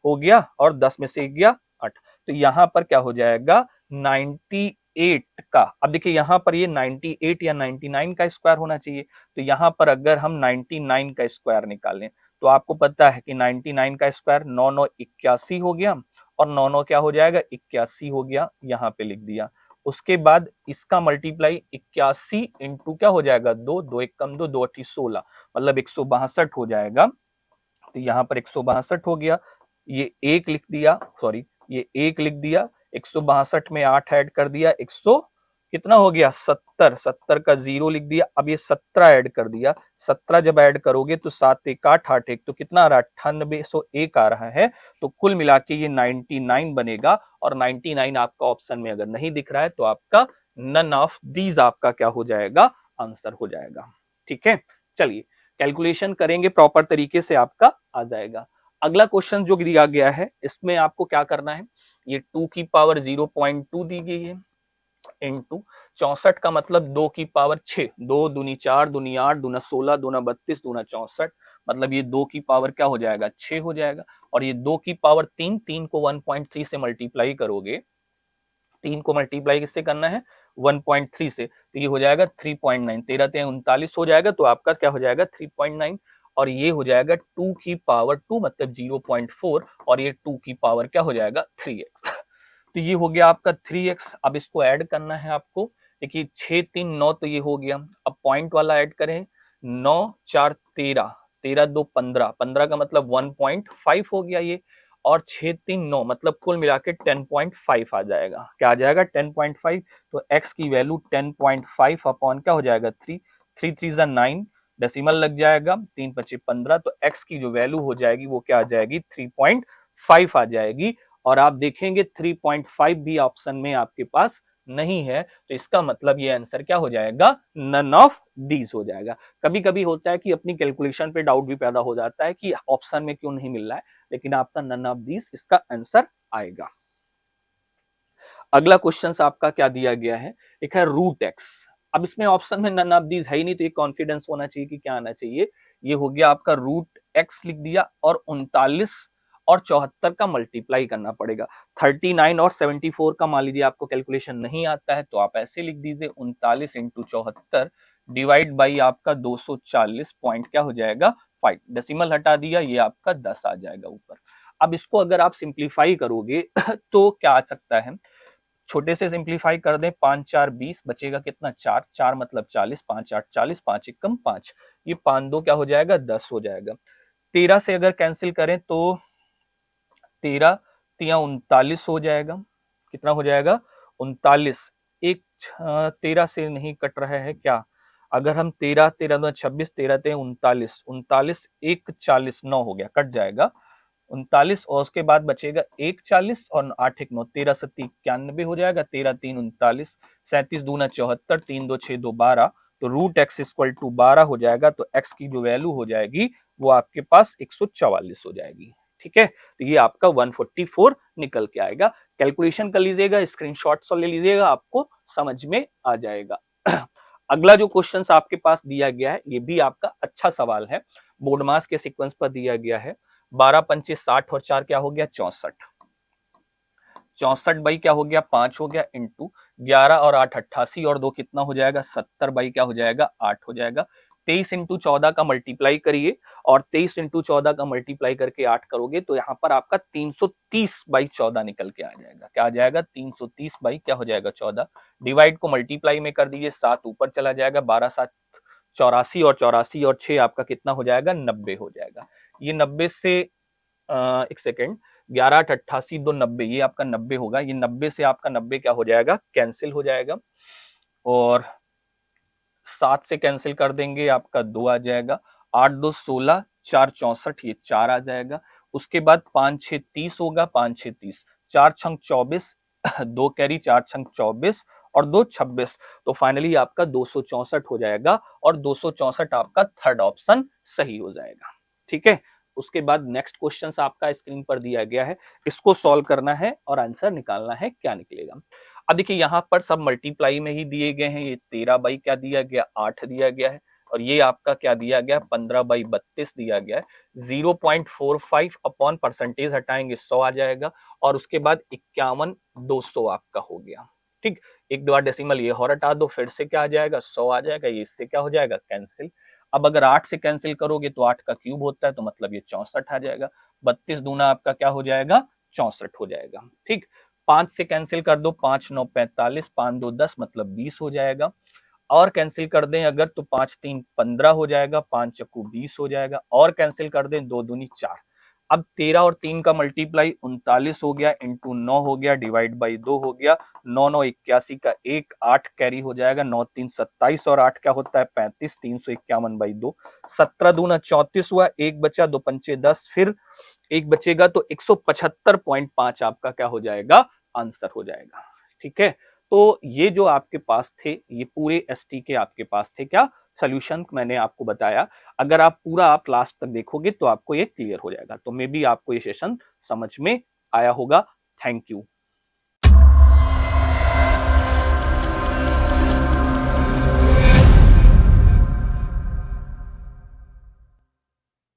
हो गया, और 10 में से 1 गया 8, तो यहां पर क्या हो जाएगा 98 का। अब देखिए यहां पर ये 98 या 99 का स्क्वायर होना चाहिए, तो यहां पर अगर हम 99 का स्क्वायर निकालें तो आपको पता है कि 99 का स्क्वायर 9 9 81 हो गया, और 9 9 क्या हो जाएगा 81 हो गया, यहां पे लिख दिया। उसके बाद इसका मल्टीप्लाई 81 इंटू क्या हो जाएगा 2, 2 1 कम 2, 2 8 16 मतलब 162 हो जाएगा, तो यहाँ पर 162 हो गया, ये एक लिख दिया, सॉरी ये एक लिख दिया, 162 में 8 ऐड कर दिया, 100 कितना हो गया 70, 70 का 0 लिख दिया, अब ये 17 ऐड कर दिया, 17 जब ऐड करोगे तो 7 1 8 8 1 तो कितना आ रहा है 9801 आ रहा है, तो कुल मिला के ये 99 बनेगा, और 99 आपका ऑप्शन में अगर नहीं दिख रहा है तो आपका नन ऑफ दीज आपका क्या हो जाएगा, आंसर हो जाएगा। ठीक है, चलिए कैलकुलेशन करेंगे प्रॉपर तरीके से आपका आ जाएगा। अगला क्वेश्चन जो दिया गया है इसमें आपको क्या करना है, ये 2 की पावर 0.2 दी गई है, इंटू 64 का मतलब 2 की पावर 6, 2 दूनी 4 दूनी 8 दूना 16 दूना 32 दूना 64, मतलब ये 2 की पावर क्या हो जाएगा 6 हो जाएगा, और ये 2 की पावर 3, 3 को 1.3 से मल्टीप्लाई करोगे 3 को मल्टीप्लाई किससे करना है 1.3 से, तो ये हो जाएगा 3.9, 13 3 39 हो जाएगा, तो आपका क्या हो जाएगा 3.9, और ये हो जाएगा 2 की पावर 2 मतलब 0.4, और ये 2 की पावर क्या हो जाएगा 3x। तो ये हो गया आपका 3x। अब इसको ऐड करना है आपको, देखिए 6 3 9 तो ये हो गया, अब पॉइंट वाला ऐड करें, 9 4 13, 13 2 15, 15 का मतलब 1.5 हो गया ये, और 6 3 9 मतलब कुल मिला के 10.5 आ जाएगा। क्या आ जाएगा 10.5, तो x की वैल्यू 10.5 अपॉन क्या हो जाएगा 3, 3 3 जा 9, डेसिमल लग जाएगा, 3 5 15, तो x की जो वैल्यू हो जाएगी वो क्या आ जाएगी 3.5 आ जाएगी। और आप देखेंगे 3.5 भी ऑप्शन में आपके पास नहीं है, तो इसका मतलब ये आंसर क्या हो जाएगा नन ऑफ दीज हो जाएगा। कभी कभी होता है कि अपनी कैलकुलेशन पे डाउट भी पैदा हो जाता है कि ऑप्शन में क्यों नहीं मिल रहा है, लेकिन आपका नन ऑफ दीज इसका आंसर आएगा। अगला क्वेश्चन आपका क्या दिया गया है, एक है रूट एक्स। अब इसमें ऑप्शन में नन ऑफ दीज है ही नहीं, तो ये कॉन्फिडेंस होना चाहिए कि क्या आना चाहिए। ये हो गया आपका रूट एक्स लिख दिया, और 39 और 74 का मल्टीप्लाई करना पड़ेगा। 39 और 74 का मान लीजिए आपको कैलकुलेशन नहीं आता है, तो आप ऐसे लिख दीजिए 39 इंटू 74 डिवाइड बाई आपका 240 पॉइंट क्या हो जाएगा 5, डेसिमल हटा दिया, ये आपका 10 आ जाएगा ऊपर। अब इसको अगर आप सिंप्लीफाई करोगे तो क्या आ सकता है, छोटे से सिंप्लीफाई कर दें, 5 4 20 बचेगा कितना 4, 4 मतलब 40, 5 8 40, 5 1 5, ये 5 2 क्या हो जाएगा 10 हो जाएगा। 13 से अगर कैंसिल करें तो 13 तिया 39 हो जाएगा, कितना हो जाएगा 39, एक 13 से नहीं कट रहा है क्या, अगर हम 13 13 2 26, 13 3 39, 39 1 40 9 हो गया, कट जाएगा 39, और उसके बाद बचेगा 1 40 और 8 1 9, 13 7 91 हो जाएगा, 13 3 39, 37 दूना 74, 3 2 6 2 12, तो रूट एक्स इक्वल टू 12 हो जाएगा, तो एक्स की जो वैल्यू हो जाएगी वो आपके पास 144 हो जाएगी। ठीक है, तो ये आपका 144 निकल के आएगा। कैलकुलेशन कर लीजिएगा, स्क्रीनशॉट्स ले लीजिएगा, आपको समझ में आ जाएगा। अगला जो क्वेश्चन आपके पास दिया गया है, ये भी आपका अच्छा सवाल है, बोर्ड मास के सीक्वेंस पर दिया गया है। 12 पंचे 60 और 4 क्या हो गया 64, 64 बाई क्या हो गया 5 हो गया, इंटू 11 और 8 88, और 2 कितना हो जाएगा 70 बाई क्या हो जाएगा 8 हो जाएगा। 23 इंटू 14 का मल्टीप्लाई करिए, और 23 इंटू 14 का मल्टीप्लाई करके 8 करोगे, तो यहाँ पर आपका 330 बाई 14 निकल के आ जाएगा। क्या आ जाएगा 330 बाई क्या हो जाएगा 14, डिवाइड को मल्टीप्लाई में कर दीजिए, 7 ऊपर चला जाएगा, 12 7 84, और 84 और 6 आपका कितना हो जाएगा 90 हो जाएगा। ये 90 से एक सेकेंड, 11 8 88 2 90, ये आपका 90 होगा, ये 90 से आपका 90 क्या हो जाएगा कैंसिल हो जाएगा, और 7 से कैंसिल कर देंगे आपका 2 आ जाएगा, 8 2 16, 4 64, ये 4 आ जाएगा। उसके बाद 5 6 30 होगा, 5 6 30, 4 छंग 24, 2 कैरी 4 छंग 24 और 2 26, तो फाइनली आपका 264 हो जाएगा, और 264 आपका थर्ड ऑप्शन सही हो जाएगा। ठीक है, उसके बाद नेक्स्ट क्वेश्चन आपका स्क्रीन पर दिया गया है, इसको सॉल्व करना है और आंसर निकालना है, क्या निकलेगा। अब देखिए यहाँ पर सब मल्टीप्लाई में ही दिए गए हैं, ये 13 बाई क्या दिया गया 8 दिया गया है, और ये आपका क्या दिया गया 15 बाई 32 दिया गया है। 0.45 अपॉन परसेंटेज हटाएंगे 100 आ जाएगा, और उसके बाद 51 200 आपका हो गया। ठीक, एक बार डेसिमल ये और हटा दो, फिर से क्या आ जाएगा 100 आ जाएगा, ये इससे क्या हो जाएगा कैंसिल। अब अगर 8 से कैंसिल करोगे तो 8 का क्यूब होता है, तो मतलब ये 64 आ जाएगा, 32 दूना आपका क्या हो जाएगा 64 हो जाएगा। ठीक, 5 से कैंसिल कर दो, 5 9 45, 5 2 10 मतलब 20 हो जाएगा, और कैंसिल कर दें अगर तो 5 3 15 हो जाएगा, 5 चक्कू 20 हो जाएगा, और कैंसिल कर दें 2 दूनी 4। अब 13 और 3 का मल्टीप्लाई 39 हो गया, इंटू 9 हो गया, डिवाइड बाई 2 हो गया, 9 9 81 का 1, 8 कैरी हो जाएगा, 9 3 27, और 8 क्या होता है 35, 351 बाई 2, 17 दूना 34 हुआ, 1 बचा, 2 पंचे 10, फिर 1 बचेगा, तो 175.5 आपका क्या हो जाएगा आंसर हो जाएगा। ठीक है, तो ये जो आपके पास थे, ये पूरे एसटी के आपके पास थे क्या सोल्यूशन मैंने आपको बताया। अगर आप पूरा आप लास्ट तक देखोगे तो आपको ये क्लियर हो जाएगा। तो मे बी आपको ये सेशन समझ में आया होगा। Thank you.